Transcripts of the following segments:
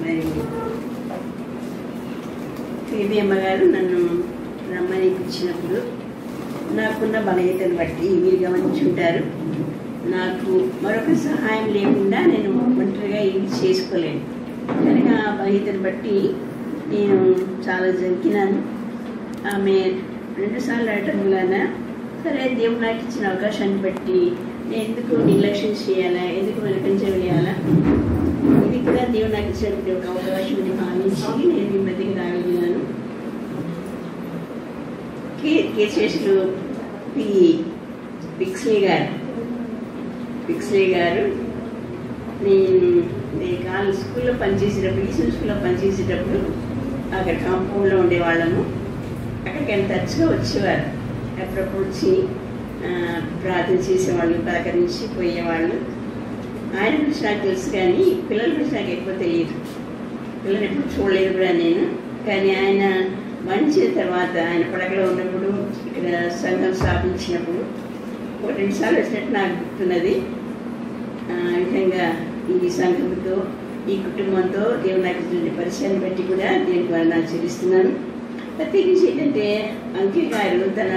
మరి కేబీ అమ్మగారు నన్ను రమ్మని పిలిచినప్పుడు నాకున్న బలహీనతను బట్టి మీరు గమనించుంటారు. నాకు మరొక సహాయం లేకుండా నేను ఒంటరిగా ఇది చేసుకోలేను కనుక ఆ బలహీనతను బట్టి నేను చాలా జంకినాను. ఆమె 2 సార్లు అడగటం వలన సరే దేవుడు నాకు ఇచ్చిన అవకాశాన్ని బట్టి నేను ఎందుకు నిర్లక్ష్యం చేయాలా, ఎందుకు వెనకంచేయాలా, ఇది కూడా దేవుడు నాకు ఇచ్చినటువంటి ఒక అవకాశం భావించి నేను ఈ మధ్యకి రాగలిగినాను. కేశేషులు పిక్స్లీ గారు నేను స్కూల్లో పనిచేసేటప్పుడు ఈశ్వర స్కూల్లో పనిచేసేటప్పుడు అక్కడ కాంపౌండ్లో ఉండేవాళ్ళము. అక్కడికి ఎంత తరచుగా వచ్చేవారు. అప్పుడప్పుడు వచ్చి ప్రార్థన చేసేవాళ్ళు, పలకరించి పోయేవాళ్ళు. ఆయన గురించి నాకు తెలుసు కానీ పిల్లల గురించి నాకు ఎక్కువ తెలియదు. పిల్లలు ఎప్పుడు చూడలేదు కూడా నేను. కానీ ఆయన మంచి తర్వాత ఆయన పడకలో ఉన్నప్పుడు ఇక్కడ సంఘం స్థాపించినప్పుడు 1-2 సార్లు వచ్చినట్టు నాకు గుర్తున్నది. ఈ విధంగా ఈ సంఘంతో ఈ కుటుంబంతో దేవుడు నాకు ఇచ్చిన పరిచయాన్ని బట్టి కూడా దేవునికి వందనాలు చెల్లిస్తున్నాను. ప్రత్యేకించి ఏంటంటే అంకిల్ గారు తన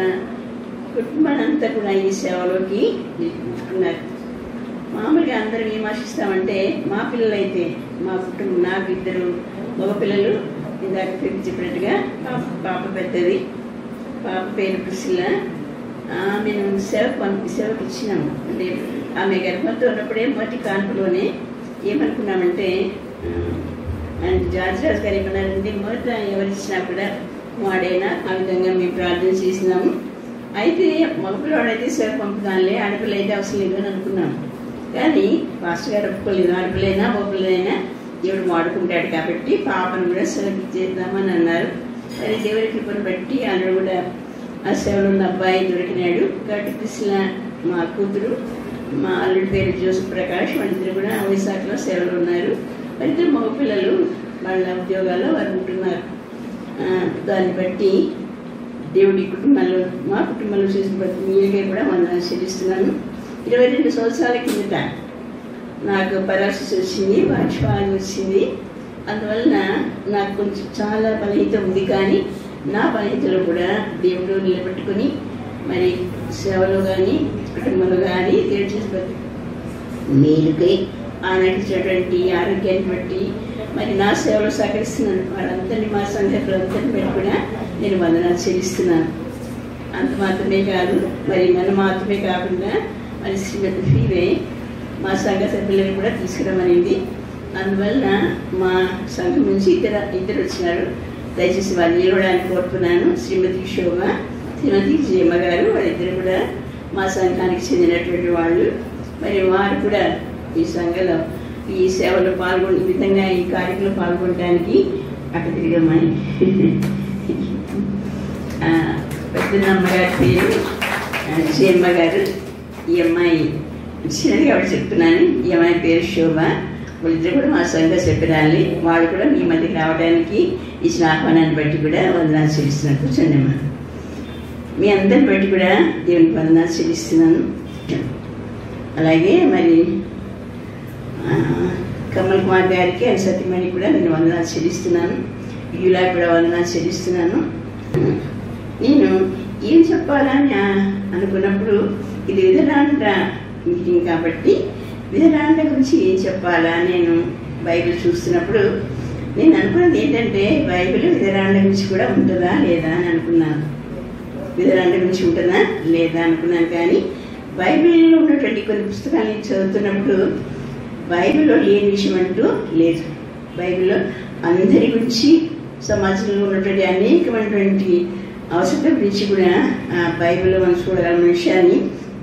కుటుంబాన్నంతా కూడా ఈ సేవలోకి నిలుపుకున్నారు. మామూలుగా అందరం ఏం ఆశిస్తామంటే మా పిల్లలైతే మా కుటుంబం నాకు 2 మగపిల్లలు, ఇందాక చెప్పినట్టుగా పాప పెద్దది, పాప పేరు ప్రిసిల్లా. ఆమెను సేవకు ఇచ్చినాము. అంటే ఆమె గర్భంతో ఉన్నప్పుడే మొదటి కాన్పులోనే ఏమనుకున్నామంటే ఆయన జార్జ్ రాజు గారు ఏమన్నారంటే మొదట ఎవరిచ్చినా కూడా వాడైనా ఆ విధంగా మేము ప్రార్థన చేసినాము. అయితే మగపిల్లవాడైతే సేవ పంపుదానిలే, ఆడపిల్ల అయితే అవసరం లేదు అని అనుకున్నాము. కానీ పాస్టర్ గారు ఒప్పుకోలేదు. ఆడపిల్లైనా మగపిల్లైనా దేవుడు వాడుకుంటాడు కాబట్టి పాపను కూడా సేవకి చేద్దామని అన్నారు. సరే దేవుడి కృపను బట్టి ఆయన కూడా ఆ సేవలో ఉన్న అబ్బాయి దొరికినాడు. కాబట్టి ప్రిసిల్లా మా కూతురు, మా అల్లుడి పేరు జోసెఫ్ ప్రకాష్, వాళ్ళిద్దరు కూడా వైశాఖలో సేవలు ఉన్నారు. వాళ్ళిద్దరు మగపిల్లలు వాళ్ళ ఉద్యోగాల్లో వారు ఉంటున్నారు. దాన్ని బట్టి దేవుడి కుటుంబాల్లో మా కుటుంబంలో చేసిన ప్రతి మీరుగా కూడా వందనాలు చెల్లిస్తున్నాను. 22 సంవత్సరాల కిందట నాకు పరాలసిస్ వచ్చింది, వాజ్పాయి వచ్చింది. అందువలన నాకు కొంచెం చాలా బలహీనత ఉంది. కానీ నా బలహీనతలో కూడా దేవుడు నిలబెట్టుకుని మరి సేవలో కానీ కుటుంబంలో కానీ దేవుడు చేసిన మేలుకై ఆయన ఇచ్చినటువంటి ఆరోగ్యాన్ని బట్టి మరి నా సేవలో సహకరిస్తున్నాను. వాళ్ళందరినీ మా సంఘటనలందరినీ బట్టి కూడా నేను వందనాలు చెల్లిస్తున్నాను. అంత మాత్రమే కాదు, మరి మన మాత్రమే కాకుండా మరి శ్రీమతి ఫీవే మా సంఘ సభ్యులను కూడా తీసుకురామనింది. అందువలన మా సంఘం నుంచి ఇద్దరు వచ్చినారు. దయచేసి వాళ్ళు నిలవడానికి కోరుతున్నాను. శ్రీమతి శోభ, శ్రీమతి జయమ్మ గారు, వాళ్ళిద్దరు కూడా మా సంఘానికి చెందినటువంటి వాళ్ళు. మరి వారు కూడా ఈ సంఘంలో ఈ సేవలో పాల్గొని ఈ విధంగా ఈ కార్యక్రమంలో పాల్గొనడానికి అక్కడ తిరిగమ్మని పెద్దమ్మ గారి పేరు జయమ్మ గారు. ఈ అమ్మాయి చిన్నది కాబట్టి చెప్తున్నాను. ఈ అమ్మాయి పేరు శోభ. వాళ్ళిద్దరు కూడా మా సంఘ సభ్యురాలి. వాళ్ళు కూడా మీ మధ్యకి రావడానికి ఇచ్చిన ఆహ్వానాన్ని బట్టి కూడా వందనాలు చెల్లిస్తున్నాను. కూర్చోండి అమ్మా. మీ అందరిని బట్టి కూడా దేవునికి వందనాలు చెల్లిస్తున్నాను. అలాగే మరి కమల్ కుమార్ గారికి అండ్ సతీమణి కూడా నేను వందనాలు చెల్లిస్తున్నాను. యూలా కూడా వందనాలు చెల్లిస్తున్నాను. నేను ఏం చెప్పాలని అనుకున్నప్పుడు ఇది విధరాండ్ర మీటింగ్ కాబట్టి విధరాండ్ర గురించి ఏం చెప్పాలా నేను బైబిల్ చూస్తున్నప్పుడు నేను అనుకున్నది ఏంటంటే బైబిల్ విధరాండ్ర గురించి కూడా ఉంటుందా లేదా అని అనుకున్నాను. విధరాండ్ర గురించి ఉంటుందా లేదా అనుకున్నాను. కానీ బైబిల్లో ఉన్నటువంటి కొన్ని పుస్తకాలను చదువుతున్నప్పుడు బైబిల్లో లేని విషయం అంటూ లేదు. బైబిల్లో అందరి గురించి సమాజంలో ఉన్నటువంటి అనేకమైనటువంటి అవసరం గురించి కూడా బైబిల్లో మనం చూడగల విషయాన్ని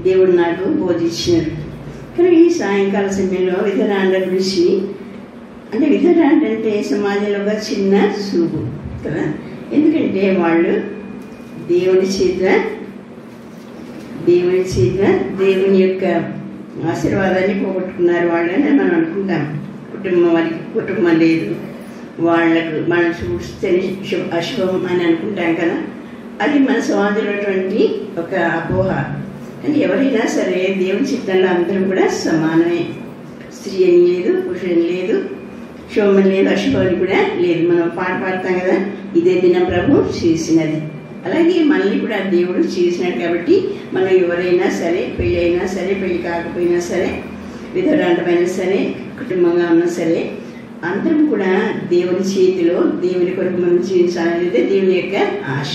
దేవుడు నాకు బోధించినాడు. కానీ ఈ సాయంకాల సమయంలో విధరాండ్ర గురించి అంటే విధరాండ్ర అంటే సమాజంలో ఒక చిన్న చూపు కదా. ఎందుకంటే వాళ్ళు దేవుని చేత దేవుని యొక్క ఆశీర్వాదాన్ని పోగొట్టుకున్నారు వాళ్ళని మనం అనుకుంటాం. కుటుంబం లేదు వాళ్ళకు, మనం చూస్తే అశుభం అని అనుకుంటాం కదా. అది మన సమాజంలో ఒక అపోహ. కానీ ఎవరైనా సరే దేవుని చిత్తంలో అందరం కూడా సమానమే. స్త్రీ అని లేదు, పురుషుని లేదు. శోభం లేదు, అశుభం కూడా లేదు. మనం పాట పాడతాం కదా, ఇదే దినం ప్రభు చేసినది. అలాగే మనల్ని కూడా దేవుడు చేసినాడు కాబట్టి మనం ఎవరైనా సరే, పెళ్ళి అయినా సరే, పెళ్ళి కాకపోయినా సరే, విధవరాంటమైనా సరే, కుటుంబంగా ఉన్నా సరే, అందరం కూడా దేవుని చేతిలో దేవుని కొరకు మనం జీవించాలనేది దేవుని యొక్క ఆశ.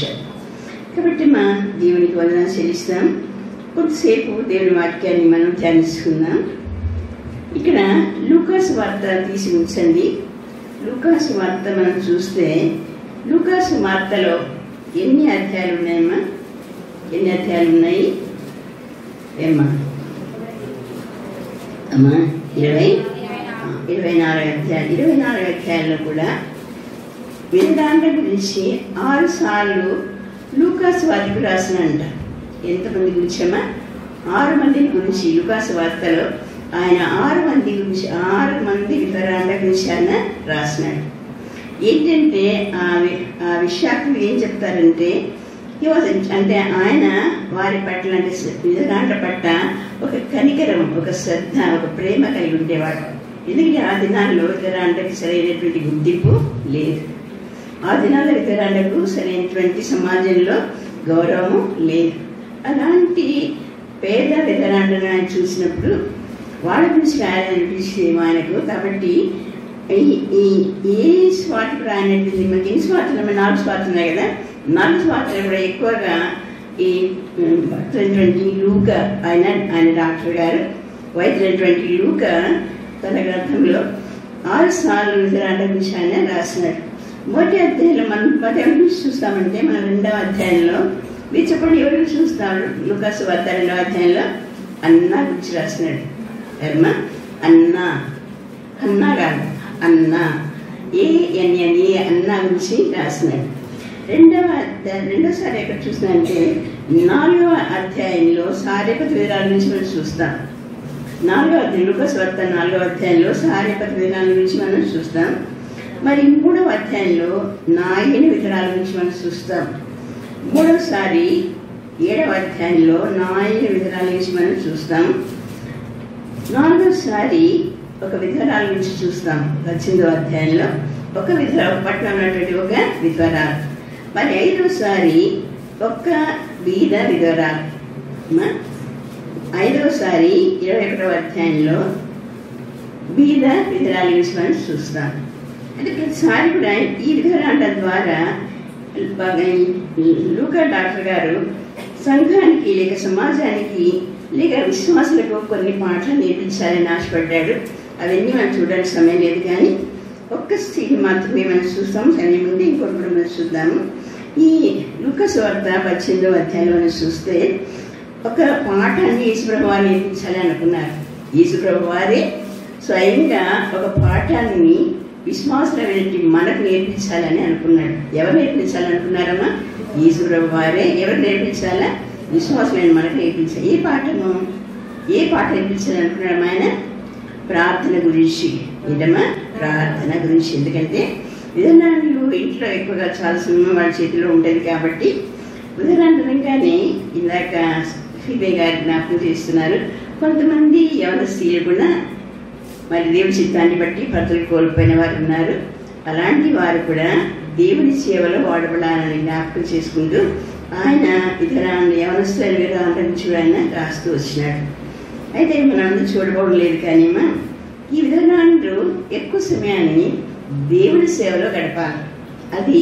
కాబట్టి మా దేవునికి వందనాలు చెల్లిస్తాం. కొంతసేపు దేవుని వాక్యాన్ని మనం ధ్యానించుకుందాం. ఇక్కడ లూకాసు వార్త తీసి ఉంచండి. లూకాసు వార్త మనం చూస్తే, లూకాసు వార్తలో ఎన్ని అధ్యాయాలు ఉన్నాయమ్మా? ఎన్ని అధ్యాయాలు ఉన్నాయి ఏమ్మా? అమ్మా 24 అధ్యాయాలు. 24 అధ్యాయాల్లో కూడా వేదాంత గురించి 6 సార్లు లూకాసు వార్తకు రాసినంట. ఎంతమంది గురించమ్మా? 6 మంది గురించి లూకాసు వార్తలో ఆయన 6 మంది గురించి, 6 మంది విధవరాండ్ల గురించి ఆయన రాసినాడు. ఏంటంటే ఆ విషయాలు ఏం చెప్తారంటే, అంటే ఆయన వారి పట్ల, అంటే విధవరాండ్ల పట్ల ఒక కనికరం, ఒక శ్రద్ధ, ఒక ప్రేమ కలిగి ఉండేవాడు. ఎందుకంటే ఆ దినాల్లో విధవరాండ్లకి సరైనటువంటి గుర్తింపు లేదు. ఆ దినాల్లో విధవరాండ్లకు సరైనటువంటి సమాజంలో గౌరవము లేదు. అలాంటి పేద విధవరాండ్లను ఆయన చూసినప్పుడు వాళ్ళ గురించి రాయాలనిపించేమో ఆయనకు. కాబట్టి ఏ స్వార్థకు రాయనట్టుంది? మనకి ఎన్ని స్వార్థలు? 4 స్వార్థలు ఉన్నాయి కదా. 4 స్వార్థలు కూడా ఎక్కువగా ఈ భక్తులైనటువంటి లూకా, ఆయన డాక్టర్ గారు వైద్యులైనటువంటి లూకా తన గ్రంథంలో 6 సార్లు విధవరాండ్ల గురించి ఆయన రాసినాడు. మొదటి అధ్యాయంలో మనం మొదటి చూస్తామంటే, మన 2వ అధ్యాయంలో మీరు చెప్పండి ఎవరు చూస్తాడు? లూకాసు వార్త 2వ అధ్యాయంలో అన్నా గురించి రాసినాడు. అమ్మా అన్నా, అన్నా కాదు, అన్నా, ఏ అన్నా గురించి రాసినాడు. రెండోసారి ఎక్కడ చూసినారంటే 4వ అధ్యాయంలో సారేపత వివరాల నుంచి మనం చూస్తాం. 4వ అధ్యాయం లూకాసు వార్త 4వ అధ్యాయంలో సారేపత వివరాల గురించి మనం చూస్తాం. మరి 3వ అధ్యాయంలో నాయని వివరాల గురించి మనం చూస్తాం. 3వసారి 7వ అధ్యాయంలో నాయని వివరాల గురించి మనం చూస్తాం. 4వసారి ఒక విధవరాల గురించి చూస్తాం. 18వ అధ్యాయంలో ఒక పట్టణంలో ఉన్నటువంటి ఒక విధవరాలు. మరి 5వసారి ఒక బీద విధవరాలు. 5వసారి 21వ అధ్యాయంలో బీద విధవరాల గురించి మనం చూస్తాం. అంటే ప్రతిసారి కూడా ఈ విధవరాల ద్వారా లూకా డాక్టర్ గారు సంఘానికి లేక సమాజానికి లేక విశ్వాసులకు కొన్ని పాఠాలు నేర్పించాలని ఆశపడ్డాడు. అవన్నీ మనం చూడడానికి సమయం లేదు, కానీ ఒక్క స్త్రీని మాత్రమే మనం చూస్తాము. సమయం ముందు ఇంకొకటి మనం చూద్దాము. ఈ లూకాసు వార్త 18వ అధ్యాయంలో మనం చూస్తే ఒక పాఠాన్ని యేసుప్రభు వారు నేర్పించాలి అనుకున్నారు. యేసుప్రభు వారే స్వయంగా ఒక పాఠాన్ని విశ్వాసమైనటువంటి మనకు నేర్పించాలని అనుకున్నాడు. ఎవరు నేర్పించాలనుకున్నారమ్మా? యేసుప్రభు వారే. ఎవరు నేర్పించాలా? విశ్వాసమైన మనకు నేర్పించాలి. ఏ పాట నేర్పించాలనుకున్నాడు ఆయన? ప్రార్థన గురించి. ఏంటమ్మా? ప్రార్థన గురించి. ఎందుకంటే విధవరాండ్లు ఇంట్లో ఎక్కువగా చాలా సమయం వాళ్ళ చేతిలో ఉంటుంది కాబట్టి విధవరాండ్లంగానే ఇందాక ఫిబే గారు జ్ఞాపకం చేస్తున్నారు. కొంతమంది యవన స్త్రీలు కూడా మరి దేవుని చిత్తాన్ని బట్టి భర్తలు కోల్పోయిన వారు ఉన్నారు. అలాంటి వారు కూడా దేవుని సేవలో వాడబడాలని జ్ఞాపకం చేసుకుంటూ ఆయన యవనస్తులైన విధవరాండ్ల గురించి ఆయన రాస్తూ వచ్చినాడు. అయితే మనం చూడబోవడం లేదు, కానీ ఈ విధవరాండ్లు ఎక్కువ సమయాన్ని దేవుని సేవలో గడపాలి. అది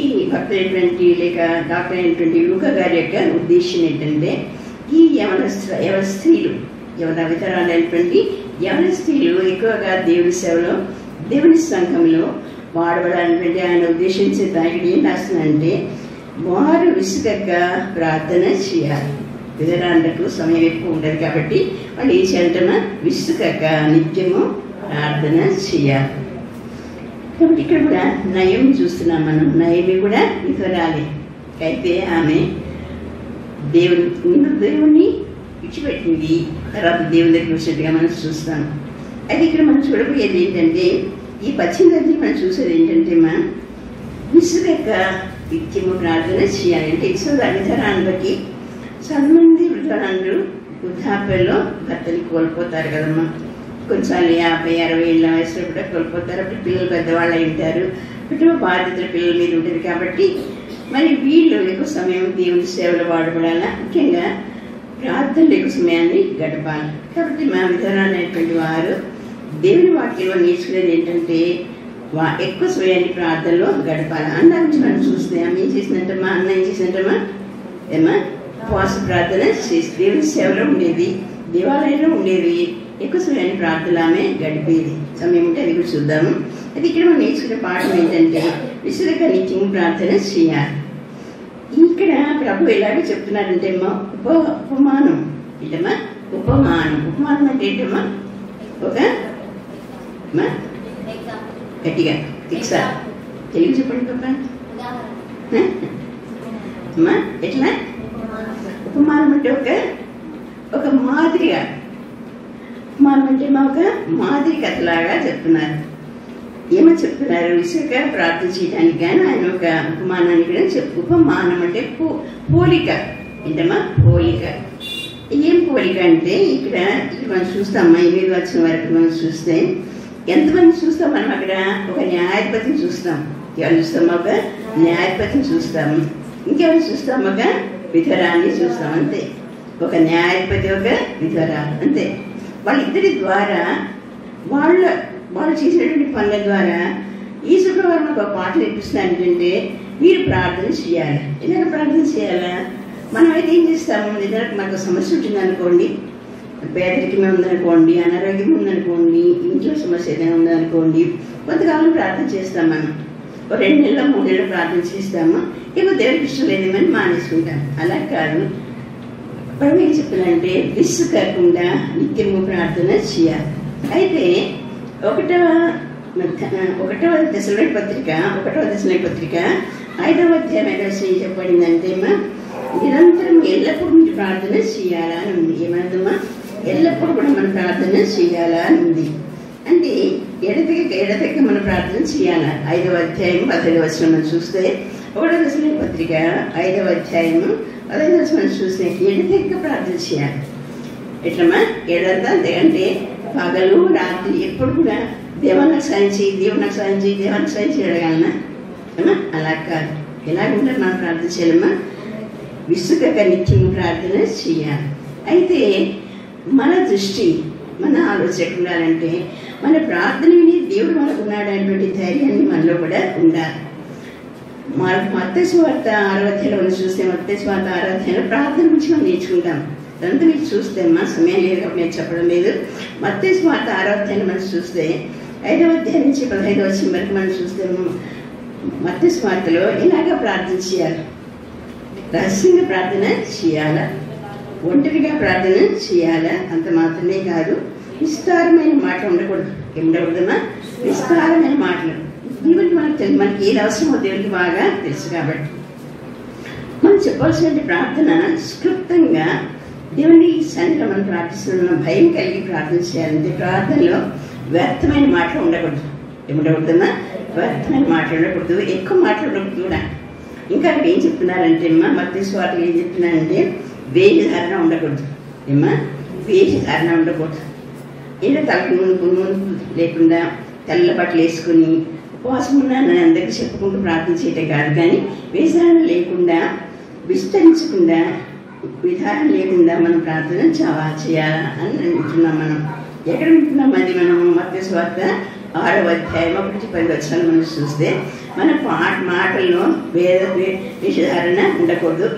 ఈ భక్తులైనటువంటి లేక డాక్టర్ అయినటువంటి లూకా గారి యొక్క ఉద్దేశం ఏంటంటే, ఈ యవన స్త్రీలు, విధవరాండ్లైనటువంటి యవన స్త్రీలు ఎక్కువగా దేవుని సేవలో, దేవుని సంఘంలో వాడబడాలనేటువంటి ఆయన ఉద్దేశించే దానికి ఏం రాస్తుందంటే, వారు విసుగక ప్రార్థన చేయాలి. విధవరాండ్లకు సమయం ఎక్కువ ఉండదు కాబట్టి వాళ్ళు ఏం చేయాలంటే విసుగక నిత్యము ప్రార్థన చేయాలి. కాబట్టి ఇక్కడ కూడా నయం చూస్తున్నాం మనం. నయమి కూడా విధవరాలే. అయితే ఆమె దేవుణ్ణి విడిచిపెట్టింది, తర్వాత దేవుని దగ్గర వచ్చినట్టుగా మనం చూస్తాం. అయితే ఇక్కడ మనం చూడబోయేది ఏంటంటే, ఈ 18 మనం చూసేది ఏంటంటే, విసుగక నిత్యము ప్రార్థన చేయాలి. అంటే విధవరాండ్లకి చాలా మంది విధవరాండ్లు వృద్ధాప్యంలో భర్తని కోల్పోతారు కదమ్మా. కొన్నిసార్లు 50, 60 ఏళ్ళ వయసులో కూడా కోల్పోతారు. అప్పుడు పిల్లలు పెద్దవాళ్ళు అయి ఉంటారు. కుటుంబ బాధ్యతలు పిల్లల మీద ఉంటుంది కాబట్టి మరి వీళ్ళు ఎక్కువ సమయం దేవుని సేవలో వాడబడాలా, ముఖ్యంగా ప్రార్థనలు ఎక్కువ సమయాన్ని గడపాలి. కాబట్టి మా విధానాలైనటువంటి వారు దేవుని వాక్యంలో నేర్చుకునేది ఏంటంటే ఎక్కువ సమయాన్ని ప్రార్థనలో గడపాలి. అన్న నుంచి మనం చూస్తే ఆమె ఏం చేసినట్టమ్మా, అన్న ఏం చేసినట్టమ్మా ఏమా ఉపవాస ప్రార్థన చేసి దేవుని సేవలో ఉండేది, దేవాలయంలో ఉండేది, ఎక్కువ సమయాన్ని ప్రార్థనలు ఆమె గడిపేది. సమయం ఉంటే అది కూడా చూద్దాము. అది ఇక్కడ మనం నేర్చుకునే పాఠం ఏంటంటే విసుగక నిత్యము ప్రార్థన చేయాలి. ఇక్కడ ప్రభు ఎలాగ చెప్తున్నారంటే అమ్మా ఉపమానం ఏంటమ్మా, ఉపమానం అంటే ఏంటమ్మా, ఒక గట్టిగా తెలుగు చెప్పండి పాప అమ్మా. ఎట్లా ఉపమానం అంటే ఒక మాదిరిగా, ఉపమానం అంటే ఒక మాదిరి కథలాగా చెప్తున్నారు. ఏమని చెప్తున్నారు, విసుగ ప్రార్థన చేయడానికి కానీ ఆయన ఒక ఉపమానాన్ని కూడా ఉపమానం అంటే పోలిక ఏంటమ్మా, పోలిక. ఏం పోలిక అంటే ఇక్కడ మనం చూస్తామా 8వ వచనం వరకు మనం చూస్తే ఎంతమంది చూస్తాం మనం అక్కడ, ఒక న్యాయాధిపతిని చూస్తాం. ఎవరు చూస్తామా, ఒక న్యాయాధిపతిని చూస్తాము. ఇంకెవరు చూస్తాం, ఒక విధరాన్ని చూస్తాం. అంతే, ఒక న్యాయాధిపతి, ఒక విధరా, అంతే. వాళ్ళిద్దరి ద్వారా వాళ్ళు చేసినటువంటి పనుల ద్వారా ఈ శుక్రవారం ఒక పాట నేర్పిస్తున్నారు. ఏంటంటే మీరు ప్రార్థన చేయాలి. ఇలాగ ప్రార్థన చేయాలా? మనమైతే ఏం చేస్తాము, నిజానికి మనకు సమస్య ఉంటుందనుకోండి, పేదరికమే ఉందనుకోండి, అనారోగ్యం ఉందనుకోండి, ఇంట్లో సమస్య ఏదైనా ఉందనుకోండి, కొంతకాలం ప్రార్థన చేస్తాం. మనం 2 నెలలు 3 నెలలు ప్రార్థన చేస్తాము. ఇక దేవుడికి ఇష్టం లేదేమని మానేసుకుంటాం. అలా కాదు, ఇప్పుడు ఏం చెప్తున్నానంటే విసుగకుండా నిత్యము ప్రార్థన చేయాలి. అయితే 1వ దశలోని పత్రిక 5వ అధ్యాయం 5వ వచనం చెప్పబడిందంటే నిరంతరం ఎల్లప్పుడూ మీరు ప్రార్థన చేయాలా అని ఉంది. ఏమన్నదమ్మా, ఎల్లప్పుడూ కూడా మనం ప్రార్థన చేయాలా అని ఉంది. అంటే ఎడతెగక మనం ప్రార్థన చేయాలా. 5వ అధ్యాయం 15వ వచనం మనం చూస్తే 1వ దశలోని పత్రిక 5వ అధ్యాయం 15వ వచనం చూస్తే ఎడతెగక ప్రార్థన చేయాలి. ఎట్లమ్మా, ఎడంతా అంటే పగలు రాత్రి ఎప్పుడు కూడా దేవునికి సాధించి అడగాలన్నా ఏమా, అలా కాదు. ఎలాగుంటే మనం ప్రార్థన చేయాలమ్మా, విసుగక నిత్యం ప్రార్థన చేయాలి. అయితే మన దృష్టి, మన ఆలోచన ఉండాలంటే మన ప్రార్థన విని దేవుడు మనకు ఉన్నాడు అనేటువంటి ధైర్యాన్ని మనలో కూడా ఉండాలి. మత్తయి సువార్త 6వ అధ్యాయంలో చూస్తే మత్తయి సువార్త 6వ అధ్యాయంలో ప్రార్థన గురించి మనం నేర్చుకుంటాం. అదంతా మీరు చూస్తే అమ్మా సమయం లేదు కాబట్టి నేను చెప్పడం లేదు. మత్తయి సువార్త 6వ అధ్యాయం మనం చూస్తే 5వ అధ్యాయం నుంచి 15వ వచనం వరకు మనం చూస్తే మత్తయి సువార్తలో ఇలాగ ప్రార్థన చేయాలి. రహస్యంగా ప్రార్థన చేయాలా, ఒంటరిగా ప్రార్థన చేయాలా, అంత మాత్రమే కాదు విస్తారమైన మాటలు ఉండకూడదు. ఏముండకూడదమ్మా, విస్తారమైన మాటలు. దేవుడికి మనకి ఏది అవసరమో దేవుడికి బాగా తెలుసు కాబట్టి మనం చెప్పాల్సిన ప్రార్థన స్క్లుప్తంగా దేవుని సన్నిధిలో మనం ప్రార్థిస్తున్న భయం కలిగి ప్రార్థన చేయాలంటే ప్రార్థనలో వ్యర్థమైన మాటలు ఉండకూడదు. ఏముండకూడదమ్మా, వ్యర్థమైన మాటలు ఉండకూడదు, ఎక్కువ మాట్లాడకూడదు కూడా. ఇంకా అక్కడ ఏం చెప్తున్నారంటే మత్తయి సువార్తలో ఏం చెప్తున్నారంటే వేషధారణ ఉండకూడదు. వేషధారణ ఉండకూడదు. ఏదో తలకు నూనె లేకుండా తెల్ల బట్టలు వేసుకుని ఉపవాసం ఉన్నానని అందరికీ చెప్పుకుంటూ ప్రార్థన చేయటం కాదు, కానీ వేషధారణ లేకుండా, విస్తరించకుండా, విధానం లేకుండా మనం ప్రార్థన చేయాలా అని వింటున్నాం. మనం ఎక్కడ వింటున్నాం అది? మనం మత్తయి సువార్త 6వ అధ్యాయం 1-10 వచనాలు మనం చూస్తే మన మాటల్లో వేషధారణ ఉండకూడదు.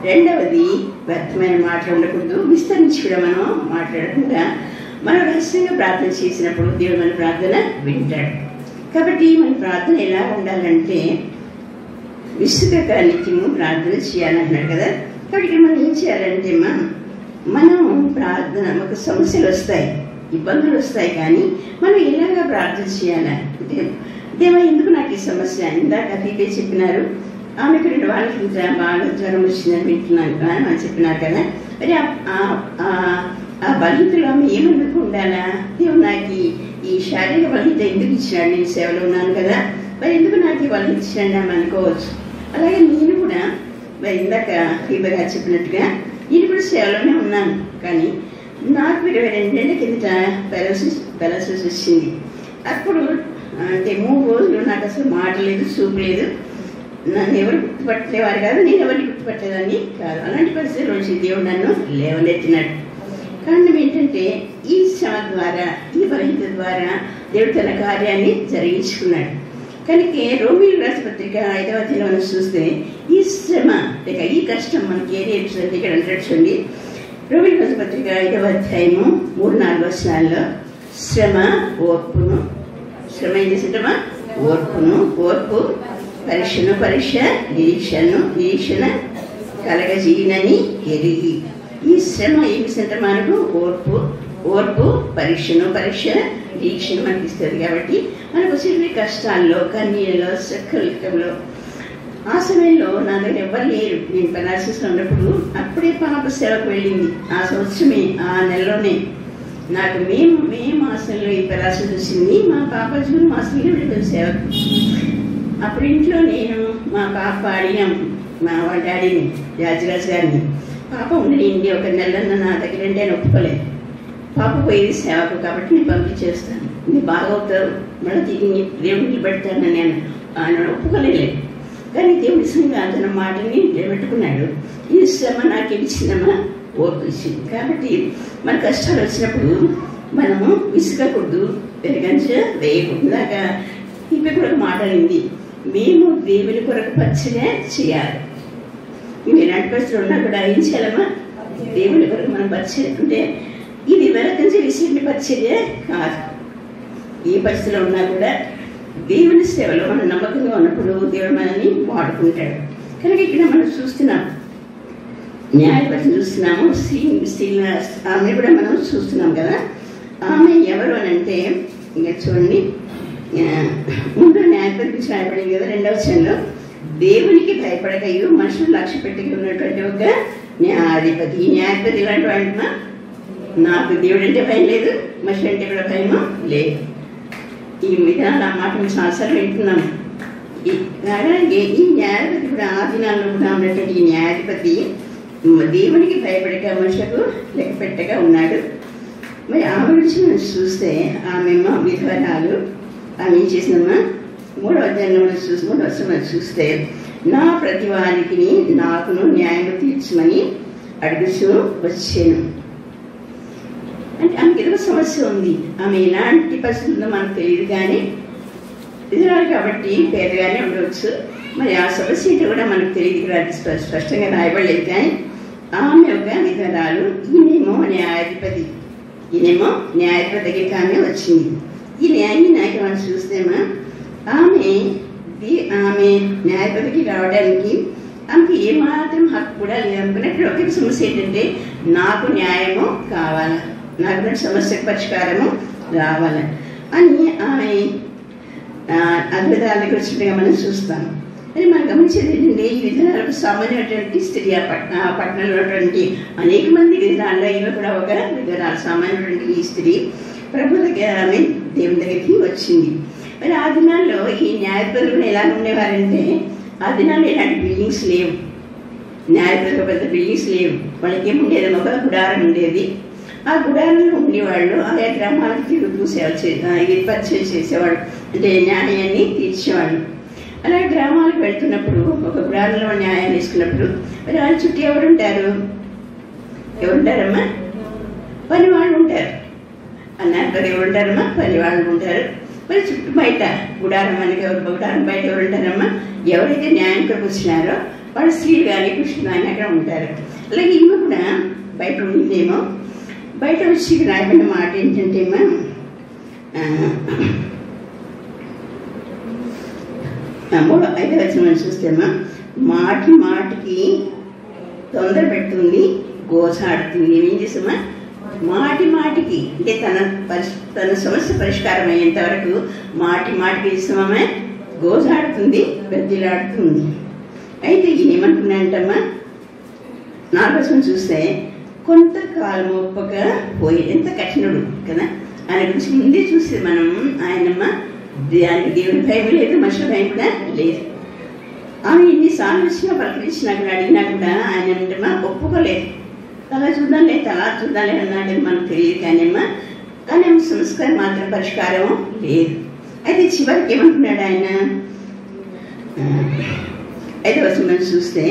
రెండవది వ్యర్థమైన మాటలు ఉండకూడదు. విస్తరించి కూడా మనం మాట్లాడకుండా మనం రహస్యంగా ప్రార్థన చేసినప్పుడు దేవుడు మన ప్రార్థన వింటాడు. కాబట్టి మన ప్రార్థన ఎలా ఉండాలంటే విసుగక నిత్యము ప్రార్థన చేయాలంటున్నాడు కదా. కాబట్టి మనం ఏం చేయాలంటే మనం ప్రార్థన, మాకు సమస్యలు వస్తాయి, ఇబ్బందులు వస్తాయి, కానీ మనం ఎలాగా ప్రార్థన చేయాలి? దేవా ఎందుకు నాకు ఈ సమస్య? ఇందాక పీపీ చెప్పినారు, ఆమెకు 2 వాళ్ళకి ఇంత బాగా జ్వరం వచ్చిందని వింటున్నాను అని చెప్పినారు కదా. మరి ఆ బలహీనతలో ఆమె ఏమనుకు ఉండాలా? దేవుడు నాకు ఈ శారీరక బలహీనత ఎందుకు ఇచ్చినాడు? నేను సేవలో ఉన్నాను కదా, మరి ఎందుకు నాకు ఈ బలహీనత ఇచ్చినాడు అని అనుకోవచ్చు. అలాగే నేను కూడా మరి ఇందాక పీపీ గారు చెప్పినట్టుగా నేను కూడా సేవలోనే ఉన్నాను, కానీ నాకు 22 ఏళ్ల కిందట పారాలసిస్ పెరాలసిస్ వచ్చింది. అప్పుడు అంటే 3 రోజులు నాకు అసలు మాట లేదు, చూపు లేదు. నన్ను ఎవరు గుర్తుపట్టలేవారు కాదు, నేను ఎవరిని గుర్తుపట్టలేదని కాదు. అలాంటి పరిస్థితుల నుంచి దేవుడు నన్ను లేవనెత్తినాడు. కారణం ఏంటంటే ఈ శ్రమ ద్వారా, ఈ బలహీనత ద్వారా దేవుడు తన కార్యాన్ని జరిగించుకున్నాడు. కనుక రోమీయులకు రాసిన పత్రిక 5వ అధ్యాయంలో మనం చూస్తే ఈ శ్రమ లేక ఈ కష్టం మనకి ఏది ఏడుస్తుంది ఇక్కడ అంటాడు చూడండి. రోమీయులకు రాసిన పత్రిక 5వ అధ్యాయము 3-4 వచనాల్లో శ్రమ ఓర్పును, శ్రమ ఏం చేసేటమా ఓర్పును, ఓర్పు పరీక్షను, పరీక్ష నిరీక్షణ కలగజీయనని ఎరిగి. ఈ శ్రమ ఏమి సెంట మనకు ఓర్పు పరీక్ష నిరీక్షణ మనకి ఇస్తుంది. కాబట్టి మనకు వచ్చే కష్టాల్లో, కన్నీళ్ళలో, సక్కలికంలో ఆ సమయంలో నా దగ్గర ఎవరు లేరు. నేను పెరాలసిస్లో ఉన్నప్పుడు అప్పుడే పాప సేవకు వెళ్ళింది. ఆ సంవత్సరమే, ఆ నెలలోనే నాకు మే మాసంలో ఈ పెరాలసిస్ వచ్చింది. మా పాప జూన్ మాసంలో వెళ్ళిపోయింది సేవకు. అప్పుడు ఇంట్లో నేను మా పాప అడిగాం మా వాళ్ళ డాడీని, రాజరాజు గారిని, పాప ఉండేయండి ఒక నెలన్న నా దగ్గర అంటే ఆయన ఒప్పుకోలేదు. పాప పోయేది సేవకు కాబట్టి నేను పంపించేస్తాను, నేను బాగా అవుతావు, మళ్ళీ తిరిగి దేవుడికి పెడతానని నేను ఆయన ఒప్పుకోలేదు. కానీ దేవుడి నిజంగా తన మాటని నిలబెట్టుకున్నాడు. ఈ శ్రమ నాకు ఇచ్చిందమ్మా ఓర్పు ఇచ్చింది. కాబట్టి మన కష్టాలు వచ్చినప్పుడు మనము విసుగకూడదు, వెనకంచ వేయకూడదు. దాకా ఇప్పుడు కూడా మాట్లాడింది, మేము దేవుని కొరకు పచ్చనే చేయాలి. మేము ఎలాంటి పరిస్థితులు ఉన్నా కూడా ఏం చేయాలమ్మా దేవుని కొరకు మనం పచ్చడి అంటే ఇది వెనకంచి విసిరిని పచ్చడే కాదు. ఏ పరిస్థితిలో ఉన్నా కూడా దేవుని సేవలో మనం నమ్మకంగా ఉన్నప్పుడు దేవుడు మనల్ని వాడుకుంటాడు. కనుక ఇక్కడ మనం చూస్తున్నాం, న్యాయపరిని చూస్తున్నాము, ఆమె కూడా మనం చూస్తున్నాం కదా. ఆమె ఎవరు అని అంటే ఇంకా చూడండి, ముందు న్యాయపరి గురించి రాయబడింది కదా 2వ వచనంలో, దేవునికి భయపడకయు మనుషులు లక్ష్య పెట్టి ఉన్నటువంటి ఒక న్యాయాధిపతి. ఈ న్యాయాధిపతి ఇలాంటి వాడిమా, నాకు దేవుడు అంటే భయం లేదు, మనుషులు అంటే కూడా భయమా లేదు. ఈ విధానం ఆ మాట మేము సంవత్సరాలు వింటున్నాము. ఈ న్యాయాధిపతి కూడా ఆ దినాల్లో కూడా ఉన్నటువంటి ఈ న్యాయాధిపతి దేవునికి భయపడక మనుషులకు లెక్క పెట్టగా ఉన్నాడు. మరి ఆమె గురించి మనం చూస్తే ఆమె విధవరాలు. ఆమె ఏం చేసిందమ్మా 3వ అధ్యాయంలో మనం చూస్తే నా ప్రతి వారికి నాకును న్యాయం తీర్చమని అడుగుతూ వచ్చాను. అంటే ఆమెకి ఏదో సమస్య ఉంది. ఆమె ఎలాంటి పరిస్థితి ఉందో మనకు తెలియదు, కానీ విధురాలు కాబట్టి పేదగానే ఉండవచ్చు. మరి ఆ సమస్య ఏంటో కూడా మనకు తెలియదు, ఇక్కడ స్పష్టంగా రాయబడలేదు. కానీ ఆమె ఒక విధురాలు, ఈయనేమో న్యాయాధిపతి దగ్గరికి ఆమె వచ్చింది. ఈ న్యాయకి మనం చూస్తేమా ఆమె న్యాయపతికి రావడానికి ఆమెకి ఏమాత్రం హక్కు కూడా లేదనుకున్నప్పుడు ఒకే సమస్య ఏంటంటే నాకు న్యాయము కావాలా, నాకు సమస్యకు పరిష్కారము రావాలా అని ఆమె అద్భుతాల దగ్గర వచ్చినట్టుగా మనం చూస్తాం. అని మనం గమనించేది ఏంటంటే ఈ విధానాలకు సామాన్యమైనటువంటి స్త్రీ ఆ పట్టణంలో ఉన్నటువంటి అనేక మంది విధానాల్లో ఈమె కూడా ఒక విధానాలు సామాన్యమైనటువంటి ఈ స్త్రీ ప్రభు దగ్గర ఆమె దేవుని దగ్గరికి వచ్చింది. మరి ఆ దినాల్లో ఈ న్యాయపతులు ఎలా ఉండేవారంటే ఆ దినాల్లో ఇలాంటి బిల్డింగ్స్ లేవు, న్యాయపతులు పెద్ద బిల్డింగ్స్ లేవు. వాళ్ళకి ఏముండేది, ఒక గుడారం ఉండేది. ఆ గుడారంలో ఉండేవాళ్ళు ఆయా గ్రామాలకు తిరుగుతూ పరిచయం చేసేవాళ్ళు, అంటే న్యాయాన్ని తీర్చేవాళ్ళు. అలాగే గ్రామాలకు వెళ్తున్నప్పుడు ఒక గుడారంలో న్యాయాన్ని తీసుకున్నప్పుడు మరి వాళ్ళ చుట్టూ ఎవరుంటారమ్మా పని వాళ్ళు ఉంటారు అన్నారు కదా, ఎవరుంటారమ్మా పని వాళ్ళు ఉంటారు. మరి చుట్టూ బయట గుడారం మనకి గుడారం బయట ఎవరుంటారమ్మా, ఎవరైతే న్యాయం కొరకు వచ్చినారో వాళ్ళు స్త్రీలు కానీ పురుషులు కానీ అక్కడ ఉంటారు. అలాగే ఈమె కూడా బయట ఉండిందేమో. బయట వచ్చి రాయబడిన మాట ఏంటంటే అమ్మా 5వ వచనం చూస్తేమా మాటికి తొందర పెడుతుంది, గోసాడుతుంది. ఏం చేసామా మాటికి అంటే తన సమస్య పరిష్కారం అయ్యేంత వరకు మాటికి ఇస్తామా గోసాడుతుంది, బెద్దిలాడుతుంది. అయితే ఈయన ఏమనుకున్నాడంటమ్మా 4వ వచనం చూస్తే కొంతకాలం ఒప్పక పోయి, ఎంత కఠినుడు కదా ఆయన గురించి ముందే చూస్తే మనం ఆయనమ్మ దేవుని భయం లేదు, మనుషుల భయం కూడా లేదు. ఆమె ఎన్నిసార్లు వచ్చినా పలకరించినా కూడా అడిగినా కూడా ఆయన ఒప్పుకోలేదు. తలా చూద్దాంలే అన్నాడు మనకు తెలియదు. కానీ అమ్మ కానీ ఆమె సమస్యకు మాత్రం పరిష్కారం లేదు. అయితే చివరికి ఏమంటున్నాడు ఆయన? 5వ వచనం చూస్తే,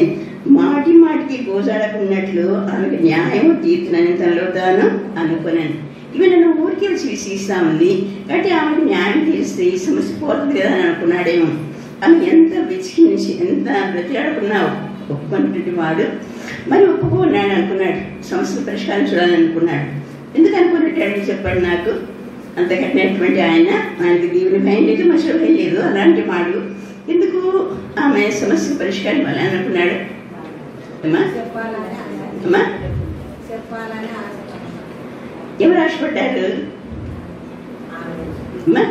మాటి మాటికి గోజాడకున్నట్లు ఆమెకు న్యాయము తీర్చునని తనలో తాను అనుకున్నాను. ఇవి నన్ను ఊరికి వచ్చి విసిగిస్తా ఉంది కాబట్టి ఆమెకు న్యాయం తీరిస్తే ఈ సమస్య పోతుంది కదా అని అనుకున్నాడేమో. ఆమె ఎంత వెతికించి ఎంత బ్రతిలాడుకున్నావు ఒప్పుకున్నటువంటి వాడు మరి ఒప్పుకున్నాడు అనుకున్నాడు. సమస్య పరిష్కారం చూడాలని అనుకున్నాడు. ఎందుకు అనుకున్నట్టు చెప్పండి నాకు. అంత కట్టినటువంటి ఆయనకి దేవుని భయం లేదు, మనుషుల భయం లేదు. అలాంటి వాడు ఎందుకు ఆమె సమస్య పరిష్కారం ఇవ్వాలని అనుకున్నాడు? అమ్మా అమ్మా ఎవరు ఆశపడ్డారు? అమ్మా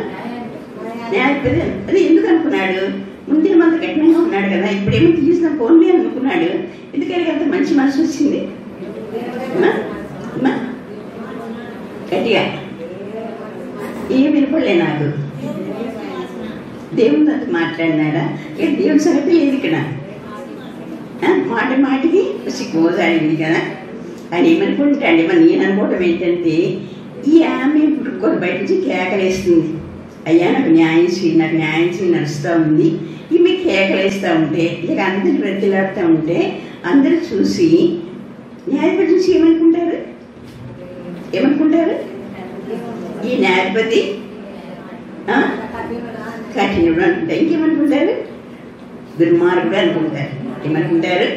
న్యాయపతి. అది ఎందుకు అనుకున్నాడు? ముందేమో అంత కఠినంగా ఉన్నాడు కదా, ఇప్పుడేమో తీసిన పోన్లే అనుకున్నాడు. ఎందుకని అంత మంచి మనసు వచ్చింది? అమ్మా అమ్మా గట్టిగా ఏం వినపడలే నాకు. దేవుని అంత మాట్లాడినాడా? దేవుని సంగతి లేదు ఇక్కడ. మాట మాటికి వచ్చి గోజాడింది కదా. ఆయన ఏమనుకుంటాండి? మరి నేను అనుకోవటం ఏంటంటే, ఈ ఆమె ఇప్పుడు బయట నుంచి కేకలేస్తుంది, అయ్యా నాకు న్యాయం చేయి, నాకు న్యాయం చేయి నడుస్తూ ఉంది. ఈమె కేకలేస్తూ ఉంటే, ఇక అందరు బ్రతిలాడుతూ ఉంటే అందరూ చూసి న్యాయపతి నుంచి ఏమనుకుంటారు? ఈ న్యాయపతి కఠినుడు అనుకుంటారు. ఇంకేమనుకుంటారు? దుర్మార్గుడు అనుకుంటారు. ఏమనుకుంటారు?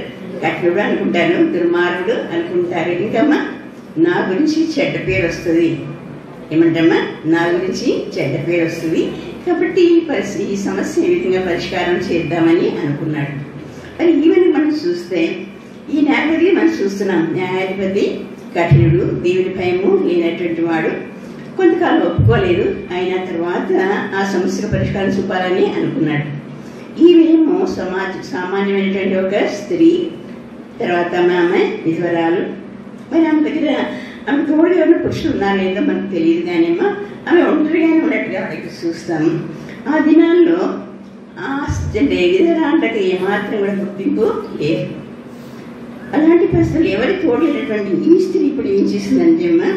కఠినుడు అనుకుంటారు, దుర్మార్గుడు అనుకుంటారు. ఇంకమ్మా నా గురించి చెడ్డ పేరు వస్తుంది. ఏమంటమ్మా? నా గురించి చెడ్డ పేరు వస్తుంది. కాబట్టి ఈ సమస్య ఏ విధంగా పరిష్కారం చేద్దామని అనుకున్నాడు. మరి ఈవెన్ మనం చూస్తే ఈ న్యాయాధిపతి మనం చూస్తున్నాం. న్యాయాధిపతి కఠినుడు, దేవుని భయము లేనటువంటి వాడు. కొంతకాలం ఒప్పుకోలేదు. అయిన తర్వాత ఆ సమస్యకు పరిష్కారం చూపాలని అనుకున్నాడు. ఈమెమో సామాన్యమైనటువంటి ఒక స్త్రీ. తర్వాత ఆమె విధవరాలు. మరి ఆమె దగ్గర ఆమె తోడుగా ఉన్న పురుషులు ఉన్నారో లేదో మనకు తెలియదు. కానీమో ఆమె ఒంటరిగానే ఉన్నట్టుగా మనకి చూస్తాము. ఆ దినాల్లో అంటే విధవరాంటకి ఏమాత్రం కూడా గుర్తింపు లేదు. అలాంటి పరిస్థితులు ఎవరి తోడైనటువంటి ఈ స్త్రీ ఇప్పుడు ఏం చేసిందంటే అమ్మా,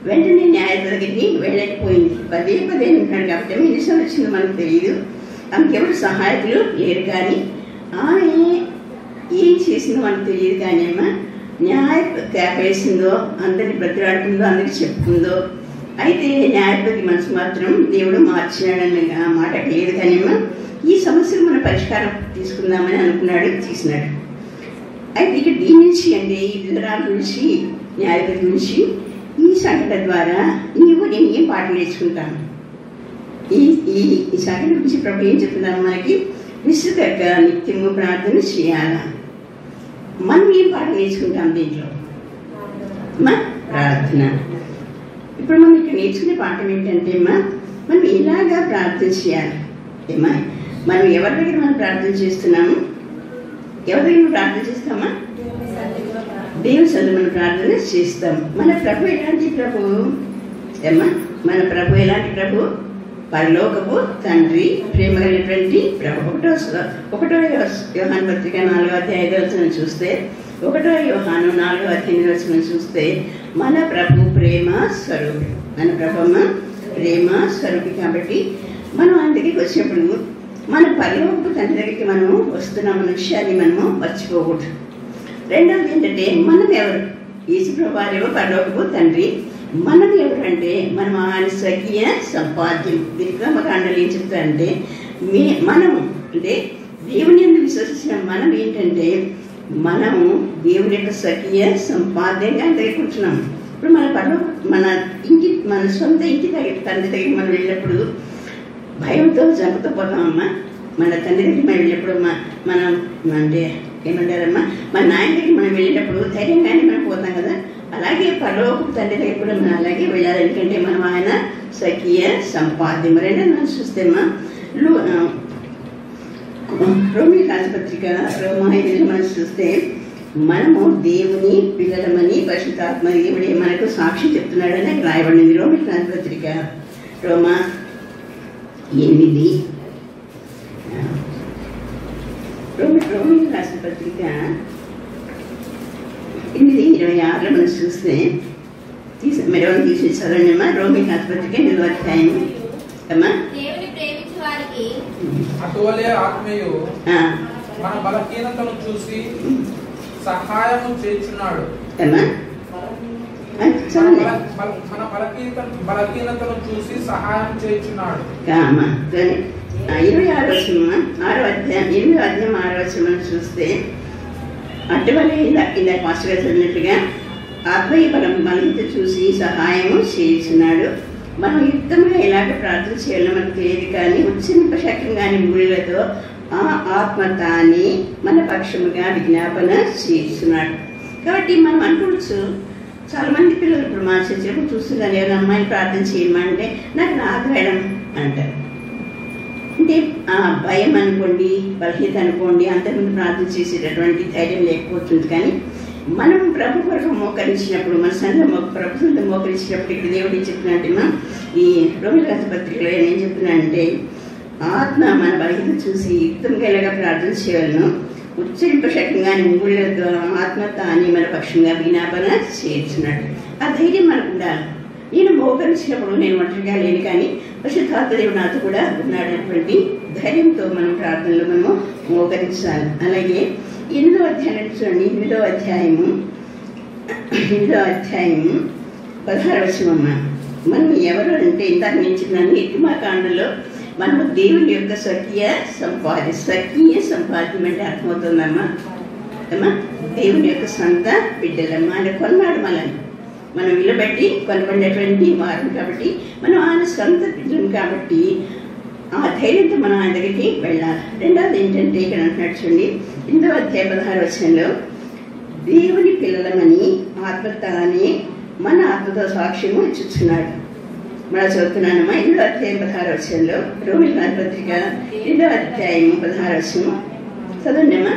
వెంటనే న్యాయపతి దగ్గరికి వెళ్ళకపోయింది. పదే ఉంటాడు కాబట్టి ఎన్ని సంవత్సరాలు వచ్చిందో మనకు తెలియదు. ఆమెకి ఎవరు సహాయకులు లేరు. కానీ ఆమె ఏం చేసిందో మనకు తెలియదు. కానీ అమ్మ కేకలేసిందో, అందరిని బ్రతిలాడుతుందో, అందరికి చెప్పుకుందో. అయితే న్యాయపతి మనసు మాత్రం దేవుడు మార్చినాడని ఆ మాట లేదు. కానీ అమ్మ ఈ సమస్యకు మన పరిష్కారం తీసుకుందామని అనుకున్నాడు, తీసినాడు. అయితే ఇక దీని నుంచి అంటే ఈ విధురాల నుంచి న్యాయపతి నుంచి ఈ సంఘటన ద్వారా నేను ఏం పాఠం నేర్చుకుంటాను? ఈ సంఘటన గురించి ప్రభు ఏం చెప్తున్నాను మనకి? విసుగక నిత్యము ప్రార్థన చేయాలా. మనం ఏం పాఠం నేర్చుకుంటాం దీంట్లో? ప్రార్థన. ఇప్పుడు మనం ఇక్కడ నేర్చుకునే పాఠం ఏంటంటే మనం ఇలాగా ప్రార్థన చేయాలి. ఏమా మనం ఎవరి దగ్గర మనం ప్రార్థన చేస్తున్నాము? ఎవరి దగ్గర ప్రార్థన చేస్తామా? దేవుని సన్నిధిలో మనం ప్రార్థన చేస్తాం. మన ప్రభు ఎలాంటి ప్రభు? ఏమా మన ప్రభు ఎలాంటి ప్రభు? పరలోకపు తండ్రి, ప్రేమ కలిగినటువంటి ప్రభు. 1వ యోహాను పత్రిక 4వ అధ్యాయం 5వ వచనం చూస్తే, 1వ యోహాను 4వ అధ్యాయం 8వ వచనం చూస్తే మన ప్రభు ప్రేమ స్వరూపి. మన ప్రభమ్మ ప్రేమ స్వరూపి. కాబట్టి మనం ఆయన దగ్గరికి వచ్చినప్పుడు మన పరలోకపు తండ్రి దగ్గరికి మనము వస్తున్నాం అనే విషయాన్ని మనము మర్చిపోకూడదు. రెండవది ఏంటంటే మనం ఎవరు? యేసుప్రభు వారేమో పరలోకపు తండ్రి. మనం ఎవరంటే మనం ఆయన స్వకీయ సంపాద్యం. దీనికి మాకు అండలు ఏం చెప్తారంటే మనము అంటే దేవుని యందు విశ్వసించిన మనం ఏంటంటే మనము దేవుని యొక్క స్వకీయ సంపాద్యంగా దగ్గర కూర్చున్నాము. ఇప్పుడు మన సొంత ఇంటి దగ్గర తండ్రి దగ్గర మనం వెళ్ళినప్పుడు భయంతో జంపుతూ పోతామమ్మా. మన తండ్రి దగ్గరికి మనం వెళ్ళినప్పుడు మనం అంటే ఏమంటారమ్మా, మన నాయన దగ్గరికి మనం వెళ్ళినప్పుడు ధైర్యంగానే మనం పోతాం కదా. అలాగే పరలోకపు తండ్రి దగ్గర కూడా మనం అలాగే వెళ్ళాలి. ఎందుకంటే మనం ఆయన స్వకీయ సంపాద్యం. రెండో మనం చూస్తేమా రోమీ రాజపత్రిక 5 మనం చూస్తే మనము దేవుని పిల్లలమని పరిశుద్ధాత్మ దేవుడే మనకు సాక్షి చెప్తున్నాడని రాయబడింది. రోమీ రాజపత్రిక రోమా 8 రోమీ రాజపత్రిక 8:26 మనం చూస్తే మీరు తీసి చదవండిమ్మా. రోమి పత్రిక 8వ అధ్యాయం అమ్మా. అటువలే ఆత్మయు మన బలహీనతను చూసి సహాయము చేయుచున్నాడు. మన బలహీనతను చూసి సహాయం చేయుచున్నాడు. 26వ అధ్యాయం 6వ వచనం చూస్తే అటువలే ఇలా పాస్టర్ గారు చదివినట్టుగా ఆత్మీయ బలహీనత చూసి సహాయము చేయుచున్నాడు. మనం యుక్తంగా ఎలాగ ప్రార్థన చేయాలో మనకు తెలియదు, కానీ ఉచ్చరింప శక్యంగాని మూడులతో ఆ ఆత్మ తానే మన పక్షముగా విజ్ఞాపన చేస్తున్నాడు. కాబట్టి మనం అనుకోవచ్చు, చాలా మంది పిల్లలు ఇప్పుడు మా చర్చకు చూస్తున్నారు, ఏమైనా అమ్మాయిని ప్రార్థన చేయమంటే నాకు రాదు మేడం అంటారు. అంటే ఆ భయం అనుకోండి, బలహీనత అనుకోండి, అంతకుముందు ప్రార్థన చేసేటటువంటి ధైర్యం లేకపోతుంది. కానీ మనం ప్రభు కొరకు మోకరించినప్పుడు, మన సంఘం ప్రభుత్వంతో మోకరించినప్పుడు ఇక్కడ దేవుడు ఏం చెప్తున్నాడంటే, ఈ రోమి పత్రికలో ఏం చెప్తున్నానంటే, ఆత్మ మన బలహీనత చూసి యుక్తంగా ఎలాగా ప్రార్థన చేయాలను ఉచ్చరింప శక్యంగాని మూడులతో ఆత్మ తానే మన పక్షంగా విజ్ఞాపన చేస్తున్నాడు. ఆ ధైర్యం మనకు ఉండాలి. నేను మోకరించినప్పుడు నేను ఒంటరిగా లేను, కానీ పరిశుద్ధాత్మ దేవుడు నాతో కూడా ఉన్నాడనేటువంటి ధైర్యంతో మనం ప్రార్థనలో మనము మోకరించాలి. అలాగే 8వ అధ్యాయం చూడండి. 8వ అధ్యాయము 16వ వచనం. మనం ఎవరు అంటే ఇందాక నేను చెప్పినాను, నిర్గమకాండలో మనము దేవుని యొక్క స్వకీయ సంపాద్యం అంటే అర్థమవుతుందమ్మా. అమ్మా, దేవుని యొక్క సొంత బిడ్డలమ్మా. ఆయన కొన్నాడు మనల్ని, మనం నిలబెట్టి కొనబడినటువంటి వారం కాబట్టి మనం ఆయన సొంత బిడ్డలం కాబట్టి ఆ ధైర్యంతో మనం ఆయన దగ్గరికి వెళ్ళాలి. రెండవది ఏంటంటే ఇక్కడ అంటున్నాడు చూడండి, 8వ అధ్యాయం 16వ వచనంలో దేవుని పిల్లలమని ఆత్మ తానే మన ఆత్మతో సాక్ష్యము ఇచ్చుచున్నాడు. మన చదువుతున్నానమ్మా. 8వ అధ్యాయం 16వ వచనంలో రోమి పత్రిక 8వ అధ్యాయం 16వ వచనం చదవండి అమ్మా.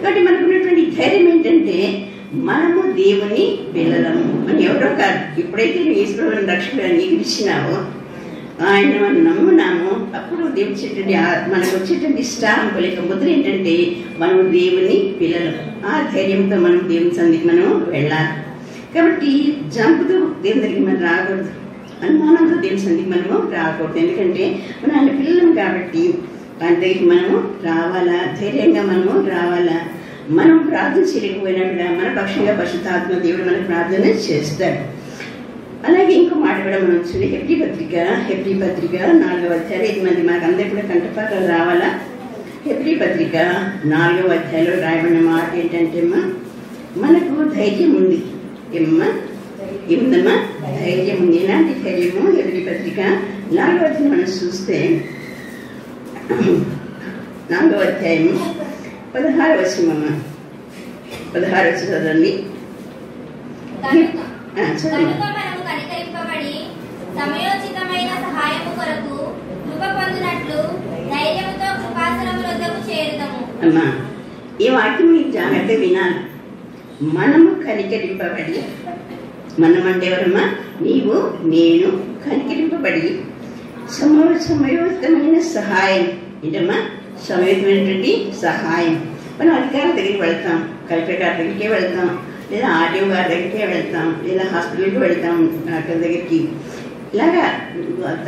కాబట్టి మనకు ఉన్నటువంటి ధైర్యం ఏంటంటే మనము దేవుని పిల్లలము. మనం ఎవరో కాదు. ఎప్పుడైతే యేసుప్రభువుని రక్షకుడు అంగీకరించినావో, ఆయన మనం నమ్మున్నాము, అప్పుడు దేవుడి మనకు వచ్చేటువంటి స్టాంపు లేక ముద్ర ఏంటంటే మనం దేవుని పిల్లలు. ఆ ధైర్యంతో మనం దేవుని సన్నిధికి మనం వెళ్ళాలి. కాబట్టి జంపుతూ దేవుని దగ్గరికి మనం రాకూడదు, అనుమానంతో దేవుని సన్నిధికి మనము రాకూడదు. ఎందుకంటే మనం ఆయన పిల్లలం కాబట్టి ఆయన దగ్గరికి మనము రావాలా, ధైర్యంగా మనము రావాలా. మనం ప్రార్థన చేయలేకపోయినా కూడా మన పక్షంగా పరిశుద్ధాత్మ దేవుడు మనకు ప్రార్థన చేస్తాడు. అలాగే ఇంకో మాట కూడా మనం చూడండి, హెబ్రీ పత్రిక 4వ అధ్యాయం. ఇది మనకు అందరికీ కూడా కంటపాఠాలు రావాలా. హెబ్రీ పత్రిక 4వ అధ్యాయంలో రాయబడిన మాట ఏంటంటే మనకు ధైర్యం ఉంది. ఏముందమ్మా? ధైర్యం ఉంది. ఎలాంటి ధైర్యము? హెబ్రీ పత్రిక 4వ అధ్యాయం మనం చూస్తే 4వ అధ్యాయం 16వ వచనం. 16వ వచనం చదవండి. సమయోచితమైన సహాయము కొరకు కృప పొందినట్లు ధైర్యముతో కృపాసనముల వద్దకు చేరుదాము. అమ్మా, ఈ వాక్యం మీకు జాగ్రత్తగా వినాలి. మనము కనికరింపబడి, మనం అంటే ఎవరమ్మా? నీవు నేను కనికరింపబడి సమయోచితమైన సహాయం. ఏంటమ్మా? సమయోచితమైనటువంటి సహాయం. మనం అధికారుల దగ్గరికి వెళ్తాం, కలెక్టర్ గారి దగ్గరికే వెళ్తాం, లేదా ఆర్డీఓ గారి దగ్గరికే వెళ్తాం, లేదా హాస్పిటల్కి వెళ్తాం, డాక్టర్ దగ్గరికి. ఇలాగా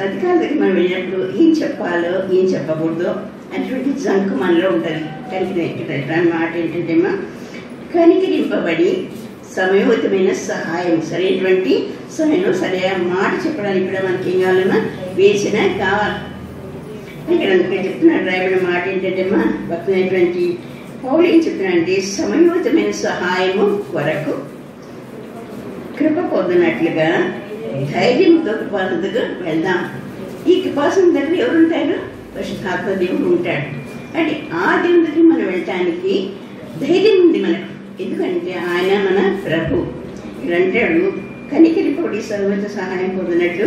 అధికారుల దగ్గర మనం వెళ్ళినప్పుడు ఏం చెప్పాలో ఏం చెప్పకూడదో అటువంటి జంకు మనలో ఉంటుంది. కనికరించడం మాట ఏంటంటే కనికరింపబడి సమయోచితమైన సహాయం. సరైనటువంటి సమయంలో సరైన మాట చెప్పడానికి కూడా మనకి ఏం కావాలమ్మా? వేసిన కావాలి. ఇక్కడ చెప్తున్నాడు రాయబడిన మాట ఏంటంటే భక్తులైనటువంటి పౌలు ఏం చెప్తున్నాడంటే సమయోచితమైన సహాయము కొరకు కృప పొందినట్లుగా ధైర్యంతో కృపాసనకు వెళ్దాం. ఈ కృపాసన దగ్గర ఎవరుంటారు? పరిశుద్ధాత్మ దేవుడు ఉంటాడు. అంటే ఆ దేవుని దగ్గర మనం వెళ్ళటానికి ధైర్యం ఉంది మనకు. ఎందుకంటే ఆయన మన ప్రభు. ఇక్కడ అంటాడు కనికరింపబడి సర్వత సహాయం పొందినట్లు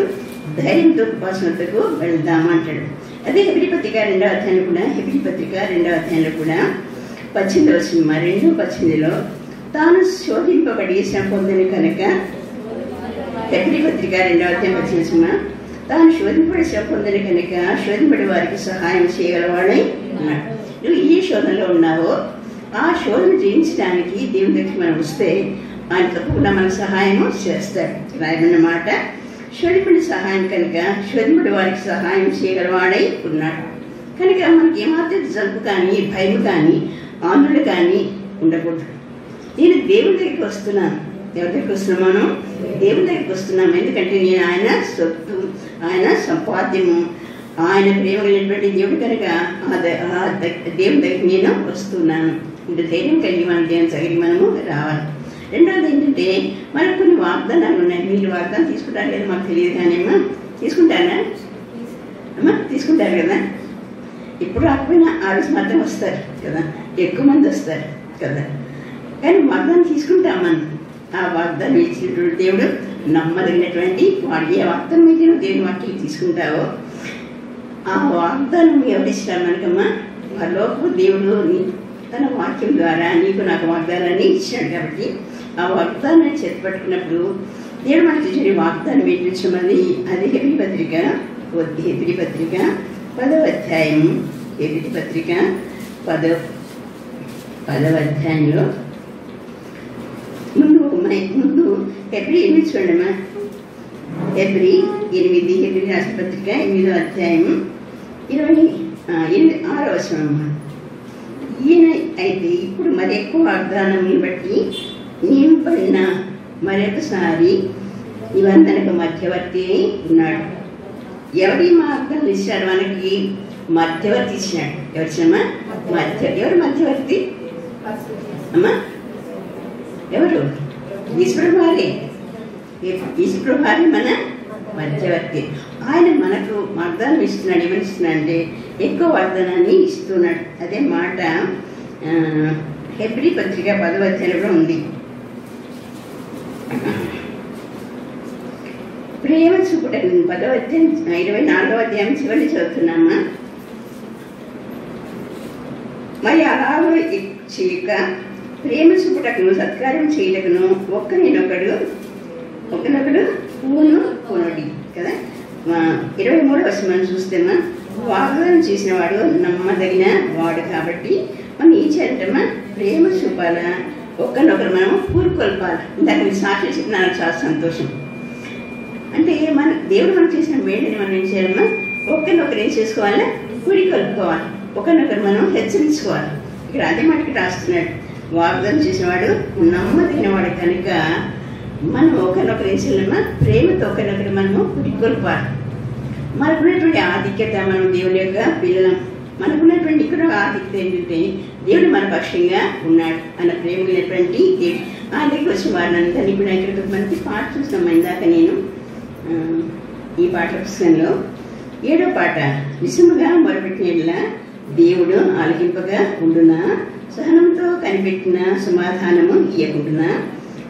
ధైర్యంతో కృపాసనకు వెళ్దాం అంటాడు. అదే హెబ్రీ పత్రిక 2వ అధ్యాయంలో కూడా 2వ అధ్యాయంలో కూడా 18వ వచనం 2:18లో తాను శోధింపబడి శ్రమ పొందని కనుక, హెబ్రీ పత్రిక 2వ అధ్యాయం 18 తాను శోధింపబడి శ్రమ పొందని కనుక శోధింపడి వారికి సహాయం చేయగలవాడై ఉన్నాడు. నువ్వు ఏ శోధనలో ఉన్నావో ఆ శోధన జయించడానికి దేవుని దగ్గరికి మనం వస్తే ఆయన తప్పకుండా మనకు సహాయము చేస్తాడు. రాయబడిన మాట, శోధింపుడి సహాయం కనుక శోధింపుడి వారికి సహాయం చేయగలవాడై ఉన్నాడు. కనుక మనకి ఏమాత్రం జబ్బు కానీ భయం కానీ ఆందోళన కానీ ఉండకూడదు. నేను దేవుని దగ్గరికి వస్తున్నాను. ఎవరి దగ్గరికి వస్తున్నాం? మనం దేవుని దగ్గరికి వస్తున్నాం. ఎందుకంటే నేను ఆయన సొత్తు, ఆయన సంపాద్యము, ఆయన ప్రేమ కలిగినటువంటి దేవుడు కనుక దేవుని దగ్గరికి నేను వస్తున్నాను. ఇంత ధైర్యం కలిగి మన దేవుని దగ్గరికి మనము రావాలి. రెండవది ఏంటంటే మనకు కొన్ని వాగ్దానాలు ఉన్నాయి. మీరు వాగ్దానం తీసుకుంటారు కదా, మాకు తెలియదు కానీ అమ్మా తీసుకుంటారా? అమ్మా తీసుకుంటారు కదా. ఇప్పుడు రాకపోయినా ఆ రోజు మాత్రం వస్తారు కదా, ఎక్కువ మంది వస్తారు కదా. కానీ వాగ్దానం తీసుకుంటాం మనం. ఆ వాగ్దానం ఇచ్చినటువంటి దేవుడు నమ్మదగినటువంటి వాడు. ఏ వాగ్దానం అయితే నువ్వు దేవుని వాటికి తీసుకుంటావో ఆ వాగ్దానం ఎవరిస్తారు మనకమ్మా? వాళ్ళకు దేవుడు తన వాక్యం ద్వారా నీకు నాకు వాగ్దానాన్ని ఇచ్చాడు. కాబట్టి ఆ వాగ్దానాన్ని చేతపట్టుకున్నప్పుడు దేవుడు మనకి ఇచ్చిన వాగ్దానం ఏంటించమని అది హెబ్రీ పత్రిక 10వ అధ్యాయం, హెబ్రీ పత్రిక 10వ అధ్యాయంలో ముందు హెబ్రీ 8 చూడమ్మా. హెబ్రీ 8, హెబ్రీ రాష్ట్ర పత్రిక 8వ అధ్యాయం 26వ వచనం. ఈయన అయితే ఇప్పుడు మరి ఎక్కువ వాగ్దానం బట్టి నింపడిన మరొకసారి నిబంధనకు మధ్యవర్తి ఉన్నాడు. ఎవరి వాగ్దానం ఇచ్చాడు మనకి? మధ్యవర్తి ఇచ్చినాడు. ఎవరిచమ్మా? ఎవరు మధ్యవర్తి అమ్మా? ఎవరు? ఈశ్వరువారే. ఈశ్వరువారే మన మధ్యవర్తి. ఆయన మనకు వాగ్దానం ఇస్తున్నాడు. ఏమని ఇస్తున్నాడు అంటే ఎక్కువ వాగ్దానాన్ని ఇస్తున్నాడు. అదే మాట హెబ్రీ పత్రిక 10వ అధ్యాయంలో ఉంది. ప్రేమ చూపుట 10వ అధ్యాయం 24వ అధ్యాయం చివరి చదువుతున్నామా. మరి అలాగ చేయక ప్రేమ చూపుటకును సత్కార్యం చేయటకును ఒకరినొకడు పూనుడి కదా. 23వ వచనం చూస్తేమా, వాగ్దానం చేసిన వాడు నమ్మదగిన వాడు కాబట్టి మనం ఏం చేయాలంటమ్మా? ప్రేమ చూపాల, ఒకరినొకరు మనం పూరుకొల్పాలి. ఇందాక మీరు సాక్షి చెప్పిన నాకు చాలా సంతోషం. అంటే మన దేవుడు మనం చేసిన మేడని మనం ఏం చేయాలమ్మా? ఒకరినొకరు ఏం చేసుకోవాలా? పూరి కలుపుకోవాలి. ఒకరినొకరు మనం హెచ్చరించుకోవాలి. ఇక్కడ అదే మాటకి రాస్తున్నాడు, వాగ్దానం చేసినవాడు నమ్మదగిన వాడు కనుక మనం ఒకరినొకరు ఏం చేయాలమ్మా? ప్రేమతో ఒకరినొకరు మనము పురికొల్పాలి. మనకున్నటువంటి ఆధిక్యత, మనం దేవుని యొక్క పిల్లలం. మనకున్నటువంటి ఇక్కడ ఆధిక్యత ఏంటంటే దేవుడు మన పక్షంగా ఉన్నాడు అన్న ప్రేమ కలిగినటువంటి దేవుడు. ఆయన దగ్గరికి వచ్చిన వారిని అందరినీ కూడా ఇక్కడ మంచి పాట చూస్తాం. ఇందాక నేను ఈ పాట పుస్తకంలో 7వ పాట, నిజముగా మొరపెట్టిన దేవుడు ఆలకింపగా ఉండునా, సహనంతో కనిపెట్టిన సమాధానము ఇయ్యకుంటున్నా,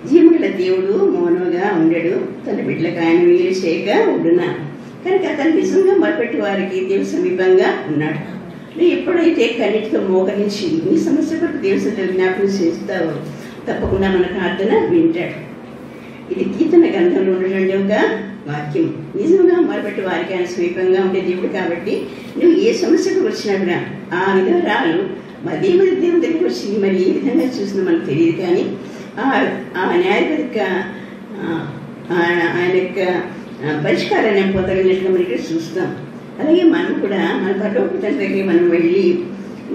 జీవముల దేవుడు మౌనముగా ఉండడు, తన బిడ్డలకు ఆయన వీలు చేయక ఉండునా. కనుక అతను నిజంగా మొరపెట్టి వారికి దేవుడు సమీపంగా ఉన్నాడు. నువ్వు ఎప్పుడైతే కన్నిటితో మోకరించి నీ సమస్య కొరకు దేవుడితో జ్ఞాపకం చేస్తావో తప్పకుండా మన ప్రార్థన వింటాడు. ఇది కీర్తన గ్రంథంలో ఉన్నటువంటి ఒక వాక్యం. నిజంగా మొరపెట్టి వారికి ఆయన సమీపంగా ఉండే దేవుడు కాబట్టి నువ్వు ఏ సమస్యకు వచ్చినా కూడా ఆ విధవరాలు దేవుడి దగ్గరికి వచ్చి మరి ఏ విధంగా చూసినా మనకు తెలియదు. కానీ ఆ న్యాయపతిక ఆయన యొక్క పరిష్కారాన్ని పొందగలిగినట్లుగా మనం ఇక్కడ చూస్తాం. అలాగే మనం కూడా మన పరలోకపుత్రుని దగ్గరికి మనం వెళ్ళి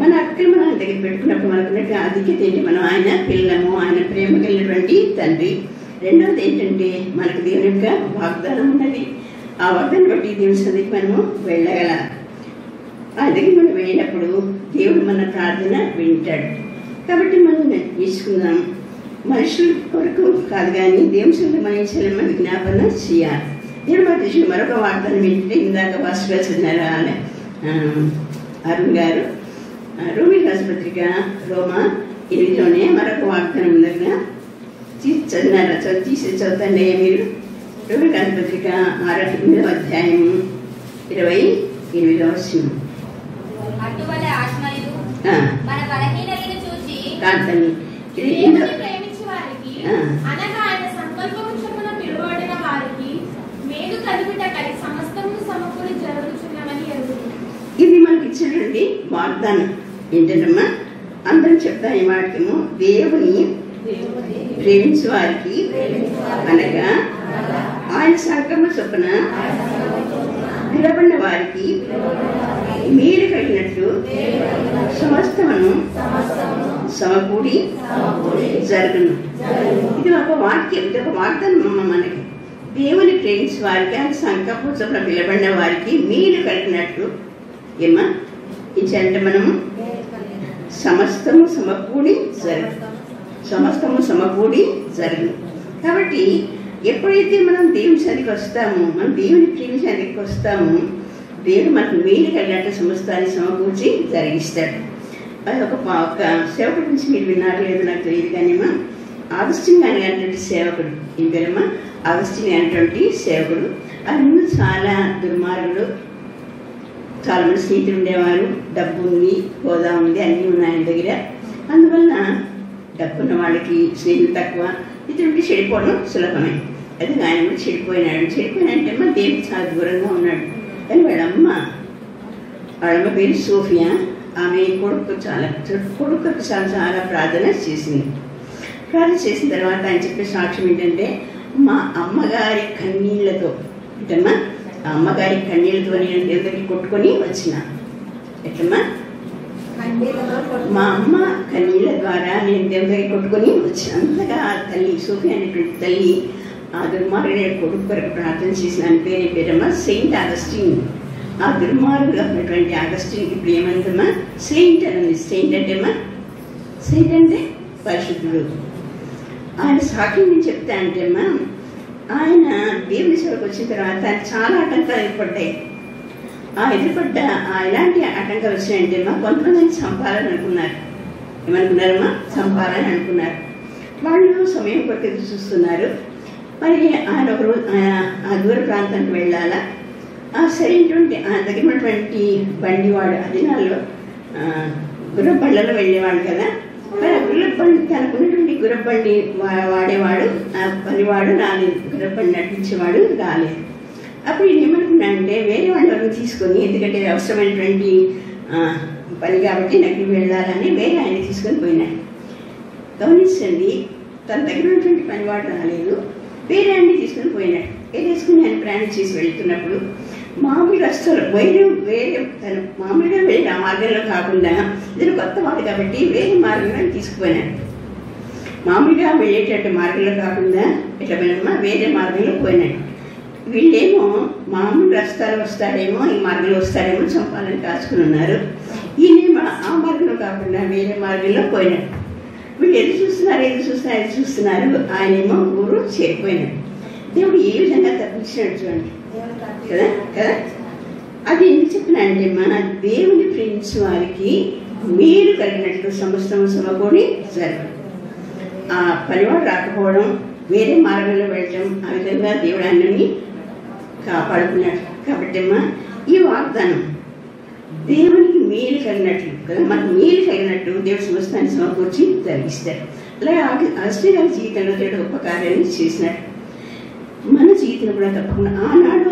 మన అక్కలు మన దగ్గర పెట్టుకున్నప్పుడు మనకున్నట్టు ఆధిక్యత ఏంటి? మనం ఆయన పిల్లము, ఆయన ప్రేమ కలిగినటువంటి తండ్రి. రెండవది ఏంటంటే మనకు దేవుని యొక్క వాగ్దానం ఉన్నది. ఆ వాగ్దానం బట్టి దేవుని సన్నిధికి మనము వెళ్ళగల. ఆ దగ్గర మనం వెళ్ళినప్పుడు దేవుడు మన ప్రార్థన వింటాడు. కాబట్టి మనం తీసుకుందాం. మనుషుల కొరకు కాదు కానీ దేవుని సన్నిధికి మనం చేయాలి, మనం విజ్ఞాపన చేయాలి. దేవుడు మాట ఇచ్చిన మరొక వాగ్దానం ఏంటంటే ఇందాక భాస్కర్ చదివారు అరుణ్ గారు రోమి రాజపత్రిక రోమా 8లోనే మరొక వాగ్దానం దగ్గర చదివినారా? తీసి చదువుతండి మీరు. రోమి రాజపత్రిక 8వ అధ్యాయం 28వ వచనం. ఇది మనకి ఇచ్చినటువంటి వాగ్దానం. ఏంటంటమ్మా అందరం చెప్తాం ఈ వాక్యము. దేవుని ప్రేమించు వారికి అనగా ఆయన సంకల్ప చొప్పున పిలబడిన వారికి మీరు కలిగినట్లు సమస్తమును సమకూడి జరుగును. ఇది ఒక వాక్యం, ఇది ఒక వాగ్దానం మనకి. దేవుని ప్రేమించే వారికి ఆయన సంకల్ప చొప్పున పిలబడిన వారికి మీరు కలిగినట్లు ఏమా ఇచ్చంటే మనము సమస్తము సమకూడి జరుగును. సమస్తము సమకూడి జరుగును. కాబట్టి ఎప్పుడైతే మనం దేవుని సన్నిధికి వస్తామో, మనం దేవుని ప్రేమించడానికి వస్తామో, దేవుడు మనకు మేలు కలిగినట్టు సమస్తాన్ని సమకూర్చి జరిగిస్తాడు. అది ఒక సేవకుడి నుంచి మీరు విన్నారు లేదు నాకు తెలియదు కానీమా, ఆగస్టిన్ గాని అనేటువంటి సేవకుడు, ఏం పేరమ్మా ఆగస్టిన్ అనేటువంటి సేవకుడు. అది ముందు చాలా దుర్మార్గుడు, చాలా మంది స్నేహితులు ఉండేవారు, డబ్బు ఉంది, హోదా ఉంది, అన్నీ ఉన్నాయి ఆయన దగ్గర. అందువల్ల డబ్బున్న వాళ్ళకి స్నేహితులు తక్కువ, ఇతరుడికి చెడిపోవడం సులభమే. అది ఆయన కూడా చెడిపోయినంటే మా దేవుడు చాలా దూరంగా ఉన్నాడు. కానీ వాళ్ళమ్మ పేరు సోఫియా. ఆమె కొడుకు చాలా ప్రార్థన చేసింది. ప్రార్థన చేసిన తర్వాత ఆయన చెప్పే సాక్ష్యం ఏంటంటే, మా అమ్మగారి కన్నీళ్లతో ఏంటమ్మా అమ్మగారి కన్నీళ్లతో నేను దేవుడికి కొట్టుకొని వచ్చిన. ఎట్లమ్మా మా అమ్మ కన్నీళ్ళ ద్వారా నేను దేవుడికి కొట్టుకొని వచ్చిన. అంతగా తల్లి సోఫియా అనేటువంటి తల్లి ఆ దుర్మార్గుడు కొడుకు కొరకు ప్రార్థన చేసిన పేరమ్మా సెయింట్ ఆగస్టిన్. ఆ దుర్మార్గుడు ఉన్నటువంటి ఆగస్టిన్ ఇప్పుడు ఏమంటమ్మా సెయింట్ అని. సెయింట్ అంటేమ్మా సెయింట్ అంటే పరిశుద్ధుడు. ఆయన సాక్ష్యం నేను చెప్తా అంటేమ్మా, ఆయన దేవుని సేవకు వచ్చిన తర్వాత చాలా ఆటంకాలు ఏర్పడ్డాయి. ఎలాంటి ఆటంకాలు వచ్చినాయంటేమ్మా, కొంతమంది చంపాలని అనుకున్నారు. ఏమనుకున్నారమ్మా చంపాలని అనుకున్నారు. వాళ్ళు సమయం కొరకు ఎదురు చూస్తున్నారు. మరి ఆయన ఒకరోజు ఆ దూర ప్రాంతానికి వెళ్ళాలా, సరైనటువంటి ఆ దగ్గర ఉన్నటువంటి బండివాడు అదినాల్లో గుర్రబండ్లలో వెళ్ళేవాడు కదా. మరి ఆ గుర్రబండి తనకున్నటువంటి గుర్రబండి వాడేవాడు ఆ పనివాడు రాలేదు, గుర్రబండి నడిపించేవాడు రాలేదు. అప్పుడు ఈయన ఏమనుకున్నాడంటే వేరే వాళ్ళని తీసుకొని, ఎందుకంటే అవసరమైనటువంటి పని కాబట్టి నగిరి వెళ్ళాలని వేరే ఆయన తీసుకొని పోయినాడు. గమనించండి, తన దగ్గర ఉన్నటువంటి పనివాడు రాలేదు, వేరే ఆయన్ని తీసుకొని పోయినాడు. వేసుకుని ఆయన ప్రయాణం చేసి వెళ్తున్నప్పుడు మామూలు రస్తాలు మామూలుగా వేరే ఆ మార్గంలో కాకుండా ఇతను కొత్త వాడు కాబట్టి వేరే మార్గంలో తీసుకుపోయినాడు. మామూలుగా వెళ్ళేటట్టు మార్గంలో కాకుండా ఎట్లా పోయినమ్మా వేరే మార్గంలో పోయినాడు. వీళ్ళేమో మామూలు రస్తాలు వస్తాడేమో, ఈ మార్గంలో వస్తాడేమో చంపాలని కాచుకుని ఉన్నారు. ఈయనేమో ఆ మార్గంలో కాకుండా వేరే మార్గంలో పోయినాడు. వీళ్ళు ఎదురు చూస్తున్నారు. ఆయనేమో ఊరు చేరిపోయినాడు. దేవుడు ఏ విధంగా తప్పించినట్టు చూడండి కదా కదా. అది ఎందుకు చెప్పినంటే, మన దేవుని ప్రేమించే వారికి మీరు కలిగినట్లు సమస్తము సమకూడి జరగదు. ఆ పనివాడు రాకపోవడం, వేరే మార్గంలో వెళ్ళటం, ఆ విధంగా దేవుడు ఆయనని కాపాడుకున్నాడు. కాబట్టి అమ్మా ఈ వాగ్దానం దేవునికి మేలు కలిగినట్లు కదా, మనకు మేలు కలిగినట్టు దేవుడు సమస్తాన్ని సమకూర్చి జరిగిస్తాడు. అలాగే అగస్టిన్ గారి జీవితంలో దేవుడు గొప్ప కార్యాన్ని చేసినాడు. మన జీవితంలో కూడా తప్పకుండా ఆనాడు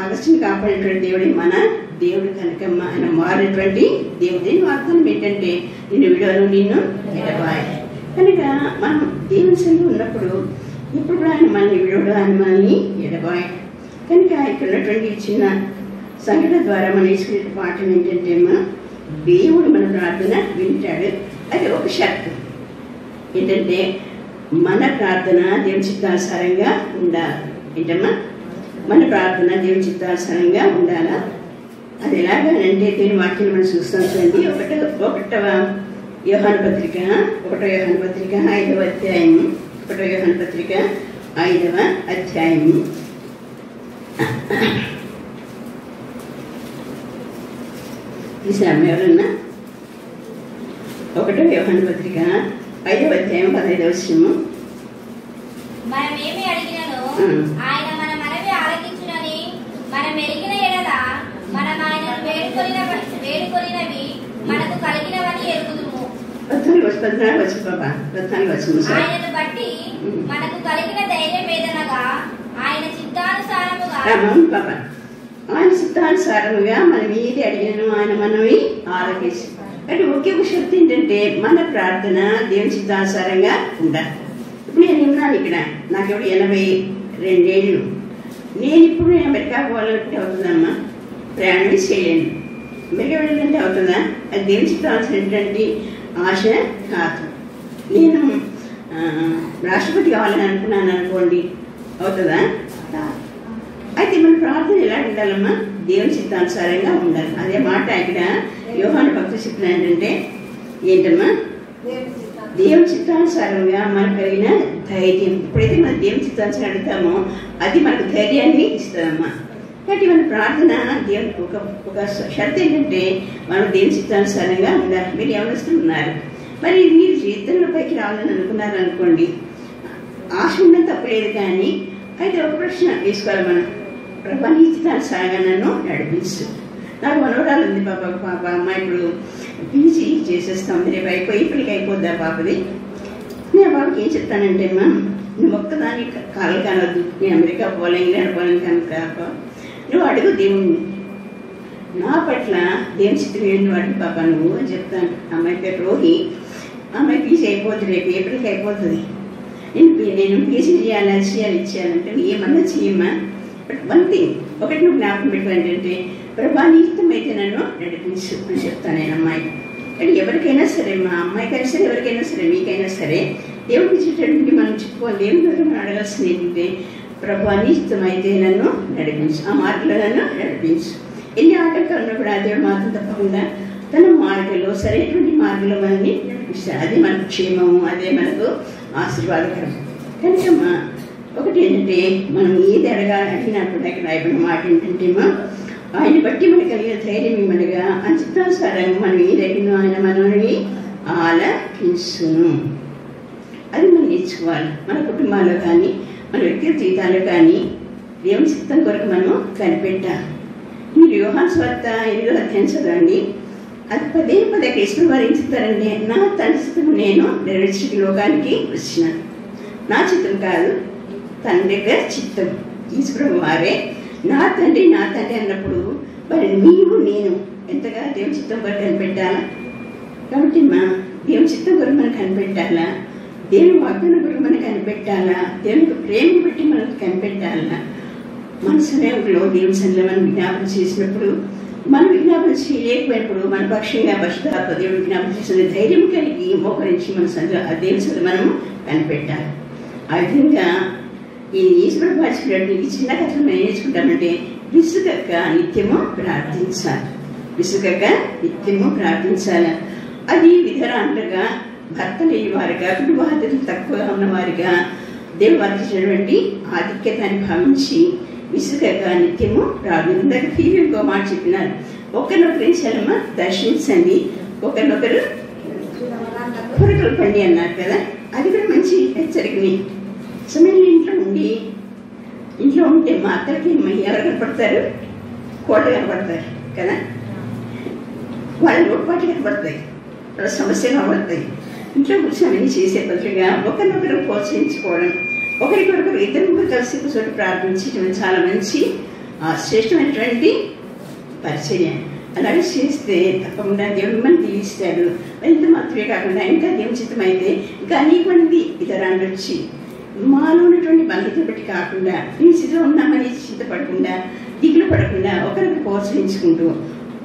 అగస్టిన్ కాపాడినటువంటి దేవుడే మన దేవుడు కనుక ఆయన మారినటువంటి దేవుడి వాగ్దానం ఏంటంటే, నిన్ను విడవను నిన్ను ఎడబాయి. కనుక మనం దేవుని సన్నిధిలో ఉన్నప్పుడు ఇప్పుడు కూడా ఆయన మనల్ని విడవడు, ఆయన మనల్ని ఎడబాయి. కనుక ఇక్కడ ఉన్నటువంటి చిన్న సంఘటన ద్వారా మనం వేసుకునే పాఠం ఏంటంటే, దేవుడు మన ప్రార్థన వింటాడు. అది ఒక షరతు ఏంటంటే, మన ప్రార్థన దేవుని చిత్తానుసారంగా ఉండాలి. ఏంటమ్మా మన ప్రార్థన దేవుని చిత్తానుసారంగా ఉండాలా. అది ఎలాగంటే దీని వాక్యం మనం చూస్తాం చూడండి. ఒకటవ యోహాను పత్రిక 5వ అధ్యాయము 1వ యోహాను పత్రిక 5వ అధ్యాయము తీసాము ఎవరన్నా? 1వ యోహాను పత్రిక 5వ అధ్యాయం 15వ వచనము. మనమేమి అడిగినను ఆయన మన మనవి ఆలకించునని మనం ఎరిగిన ఎడల మనం ఆయనను వేడుకొనినవి మనకు కలిగినవని ఎరుగుదుము. ఆయనను బట్టి మనకు కలిగిన ధైర్యం ఏదనగా ఆయన చిత్తానుసారముగా ఆయన చిత్తానుసారముగా మనం ఏది అడిగినను ఆయన మనవి ఆలకించు. అంటే ఒకే ఒక షరతు ఏంటంటే మన ప్రార్థన దేవుని చిత్తానుసారంగా ఉండాలి. ఇప్పుడు నేను ఉన్నాను ఇక్కడ, నాకు ఇప్పుడు 82 ఏళ్ళు. నేను ఇప్పుడు అమెరికా పోవాలంటే అవుతుందమ్మా? ప్రయాణం చేయలేను. అమెరికా వెళ్ళాలంటే అవుతుందా? అది దేవుని చిత్తానుసారమైనటువంటి ఆశ కాదు. నేను రాష్ట్రపతి కావాలని అనుకున్నాను అనుకోండి, అవుతుందా? అయితే మన ప్రార్థన ఎలా ఉండాలమ్మా? దేవుని చిత్తానుసారంగా ఉండాలి. అదే మాట ఇక్కడ యోహాను భక్తుడు చెప్పిన ఏంటంటే ఏంటమ్మా? దేవుని చిత్తానుసారంగా మనకు కలిగిన ధైర్యం. ఎప్పుడైతే మనం దేవుని చిత్తానుసారం అడుగుతామో అది మనకు ధైర్యాన్ని ఇస్తుందమ్మా. కాబట్టి మన ప్రార్థన దేవుని ఒక షరతు ఏంటంటే మనం దేవుని చిత్తానుసారంగా ఉండాలి. మీరు ఎవరిస్తూ ఉన్నారు, మరి మీరు జీవితంలో పైకి రావాలని అనుకున్నారు అనుకోండి, ఆశ ఉండడం తప్పలేదు. కానీ అయితే ఒక ప్రశ్న వేసుకోవాలి మనం, ప్రభా నీ చిత్తానుసారంగా నన్ను నడిపించు. నాకు మనవరాలు ఉంది పాప అమ్మాయి ఇప్పుడు పీజీ చేసేస్తాం, రేపు ఇప్పటికి అయిపోద్దా పాపది. నేను బాబుకి ఏం చెప్తానంటే అమ్మా, నువ్వు ఒక్కదాన్ని కాళ్ళు కానొద్దు, నేను అమెరికా పోవాలి ఇంగ్లాండ్ పోవాలని కనుక నువ్వు అడుగు దేవుణ్ణి, నా పట్ల దేవుని చిత్తం ఏంటి అడుగు పాప నువ్వు అని చెప్తాను. అమ్మాయి పేరు రోహి, అమ్మాయి పీజీ అయిపోతుంది, రేపు ఏప్రిల్కి అయిపోతుంది. నేను పీజీ ఇచ్చేయాలంటే ఏమన్నా చేయమ్మా. బట్ వన్ థింగ్ ఒకటి నువ్వు జ్ఞాపకం పెట్టుకో ఏంటంటే, ప్రభా నీ ఇష్టమైతే నన్ను నడిపించు అని చెప్తాను నేను అమ్మాయి. కానీ ఎవరికైనా సరే, మా అమ్మాయికైనా సరే, ఎవరికైనా సరే, మీకైనా సరే దేవుడికి ఇచ్చేటటువంటి మనం చెప్పుకోవాలి. దేవుని దగ్గర మనం అడగాల్సింది ఏంటంటే, ప్రభా నీ ఇష్టమైతే నన్ను నడిపించు, ఆ మార్గంలో నన్ను నడిపించు. ఎన్ని ఆటంకాలను కూడా దేవుడు మాత్రం తప్పకుండా తన మార్గంలో సరైనటువంటి మార్గంలో మనల్ని నడిపిస్తాడు. అదే మనకు క్షేమము, అదే మనకు ఆశీర్వాదకరం. కనుక ఒకటి ఏంటంటే, మనం ఏది అడిగినప్పుడు అక్కడ రాయబడిన మాట ఏంటంటే, ఆయన బట్టి మనకు కలిగిన ధైర్యం ఏమనగా ఆ చిత్తానుసారంగా మనం ఏది అడిగినో ఆయన మనల్ని ఆలకించును. అది మనం నేర్చుకోవాలి. మన కుటుంబాల్లో కానీ మన వ్యక్తిగత జీవితాల్లో కానీ దేవుని చిత్తం కొరకు మనం కనిపెట్టాలి. మీరు యోహాను సువార్త 8వ అధ్యాయం చదవండి. అది పదే కృష్ణుడు వారు ఏం చెప్తారండి, నా తండ్రి చిత్తం నేను నెరవేర్చే లోకానికి వచ్చినాను. నా చిత్తం కాదు, తండ్రి దగ్గర చిత్తం. ఈశ్వరం వారే నా తండ్రి అన్నప్పుడు మరి నీవు నేను ఎంతగా దేవుని చిత్తం కొరకు కనిపెట్టాలా. కాబట్టి దేవుని చిత్తం కొరకు మనం కనిపెట్టాలా, దేవుని వాగ్దానం కొరకు మనం కనిపెట్టాలా, దేవునికి ప్రేమ బట్టి మనం కనిపెట్టాలా. మన సమయంలో దేవుని సన్నిధిలో మనం విజ్ఞాపన చేసినప్పుడు, మనం విజ్ఞాపన చేయలేకపోయినప్పుడు మన పక్షంగా పరిశుద్ధాత్మ దేవుడు విజ్ఞాపన చేసిన ధైర్యం కలిగి మోకరించి మన సన్నిధిలో ఆ దేవుని సన్నిధిలో మనము కనిపెట్టాలి. ఆ విధంగా ఈ ఈశ్వర భాషలో ఈ చిన్న కథలు మనం నేర్చుకుంటామంటే, విసుగక నిత్యము ప్రార్థించాలి. విసుగక నిత్యము ప్రార్థించాలి. అది విధరాండ్లుగా, భర్త లేని వారిగా, కుటుంబ బాధ్యతలు తక్కువగా ఉన్నవారిగా దేవుడు వర్తించినటువంటి ఆధిక్యతని భావించి విసుగక నిత్యము ప్రార్థించాలి. ఫీవి ఇంకో మాట చెప్పినారు, ఒకరినొకరు ఏం చేయాలమ్మా, దర్శించండి, ఒకరినొకరు కొరకలు పండి అన్నారు కదా. అది కూడా మంచి హెచ్చరికని. సమయంలో ఇంట్లో ఉంటే మా అత్తలకి ఎవరు కనపడతారు, కోళ్ళు కనపడతారు కదా. వాళ్ళ లోటుపాట్లు కనపడతాయి, వాళ్ళ సమస్యలు కనపడతాయి. ఇంట్లో కూర్చొని అన్ని చేసే బదులుగా ఒకరినొకరు ప్రోత్సహించుకోవడం, ఒకరికొకరు ఇద్దరు ముగ్గురు కలిసి కూర్చొని ప్రార్థించడం చాలా మంచి శ్రేష్టమైనటువంటి పరిచర్య. అలాగే చేస్తే తప్పకుండా దేవుడు మనం దీవిస్తాడు. ఇంత మాత్రమే కాకుండా ఇంకా దేవుని చిత్తం అయితే ఇంకా అనేక మంది ఇతరాలు వచ్చి మాలో ఉన్నటువంటి బంధువులు బట్టి కాకుండా ఈ స్థితిలో ఉన్నామని చింతపడకుండా, దిగులు పడకుండా ఒకరికి ప్రోత్సహించుకుంటూ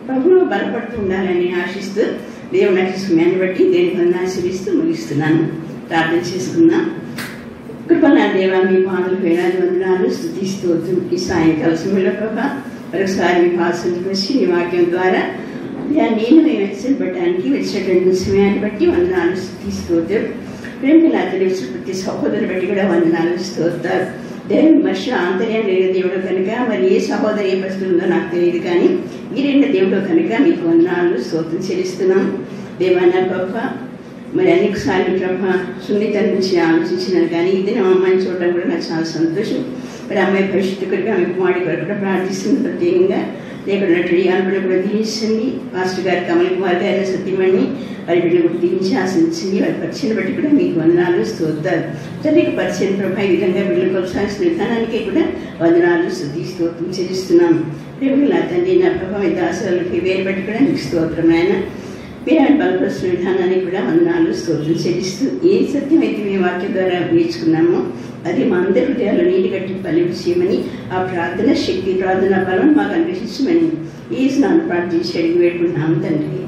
ప్రభువులో బలపడుతూ ఉండాలని ఆశిస్తూ దేవుని సమయాన్ని బట్టి దేవుని ఆశీర్విస్తూ ముగిస్తున్నాను. ప్రార్థన చేసుకుందాం. కృపణ దేవా, మీ పాదలు వేలాది వందనాలు, స్తుతిస్తూ ఈ సాయంకాల సమయంలో ప్రభా మరొకసారి మీ పాసనకు వచ్చి మీ వాక్యం ద్వారా నేను మేము హెచ్చరించబడడానికి వచ్చినటువంటి సమయాన్ని బట్టి వందనాలు, స్తుతిస్తూ ప్రేమలా తెలిసిన ప్రతి సహోదరుని బట్టి కూడా వందనాలు స్తోత్రాలు. దేవుని విమర్శ ఆంతర్యం లేని దేవుడు కనుక మరి ఏ సహోదరి ఏ పరిస్థితి ఉందో నాకు తెలియదు, కానీ మీరైన దేవుడు కనుక మీకు వందనాలు స్తోత్రం చెల్లిస్తున్నాం. దేవానా గొప్ప మరి అనేకసార్లు ప్రభా సున్నితం నుంచి ఆలోచించినాను, కానీ ఇది నా అమ్మాయిని చూడడం కూడా నాకు చాలా సంతోషం. మరి అమ్మాయి భవిష్యత్తు కొరకు ఆమె కుమారుడి కొరకు కూడా ప్రార్థిస్తుంది. ప్రత్యేకంగా లేకున్నట్టు అనుకుని కూడా దీవించండి. పాస్టర్ గారు కమల్ కుమార్ గారి సత్యమణి వారి బిడ్డలు కూడా దీవించి ఆశించండి. వారి పరిచయం బట్టి కూడా మీకు వందనాలు స్తోత్రాలు. తండ్రికి పరిచయం ప్రభా ఈ విధంగా బిడ్డలు కొనసాగిస్తున్న విధానానికి కూడా వందనాలు స్తుతి స్తోత్రం చెల్లిస్తున్నాం. ప్రేమకు నా తండ్రి, నా ప్రభావ దాసాలకి వేరు బట్టి కూడా మీకు స్తోత్రం. ఆయన మీరు బలపరుస్తున్న విధానాన్ని కూడా వందనాలు స్తోత్రం చెల్లిస్తూ ఏ సత్యమైతే మీ వాక్యం ద్వారా నేర్చుకున్నామో అది మా అందరి హృదయాలు నీటి కట్టి ఫలింపు చేయమని ఆ ప్రార్థన శక్తి ప్రార్థన బలం మాకు అన్వేషించమని ఈ స్నానం ప్రార్థించి అడిగి వేడుకుంటున్నాం తండ్రి.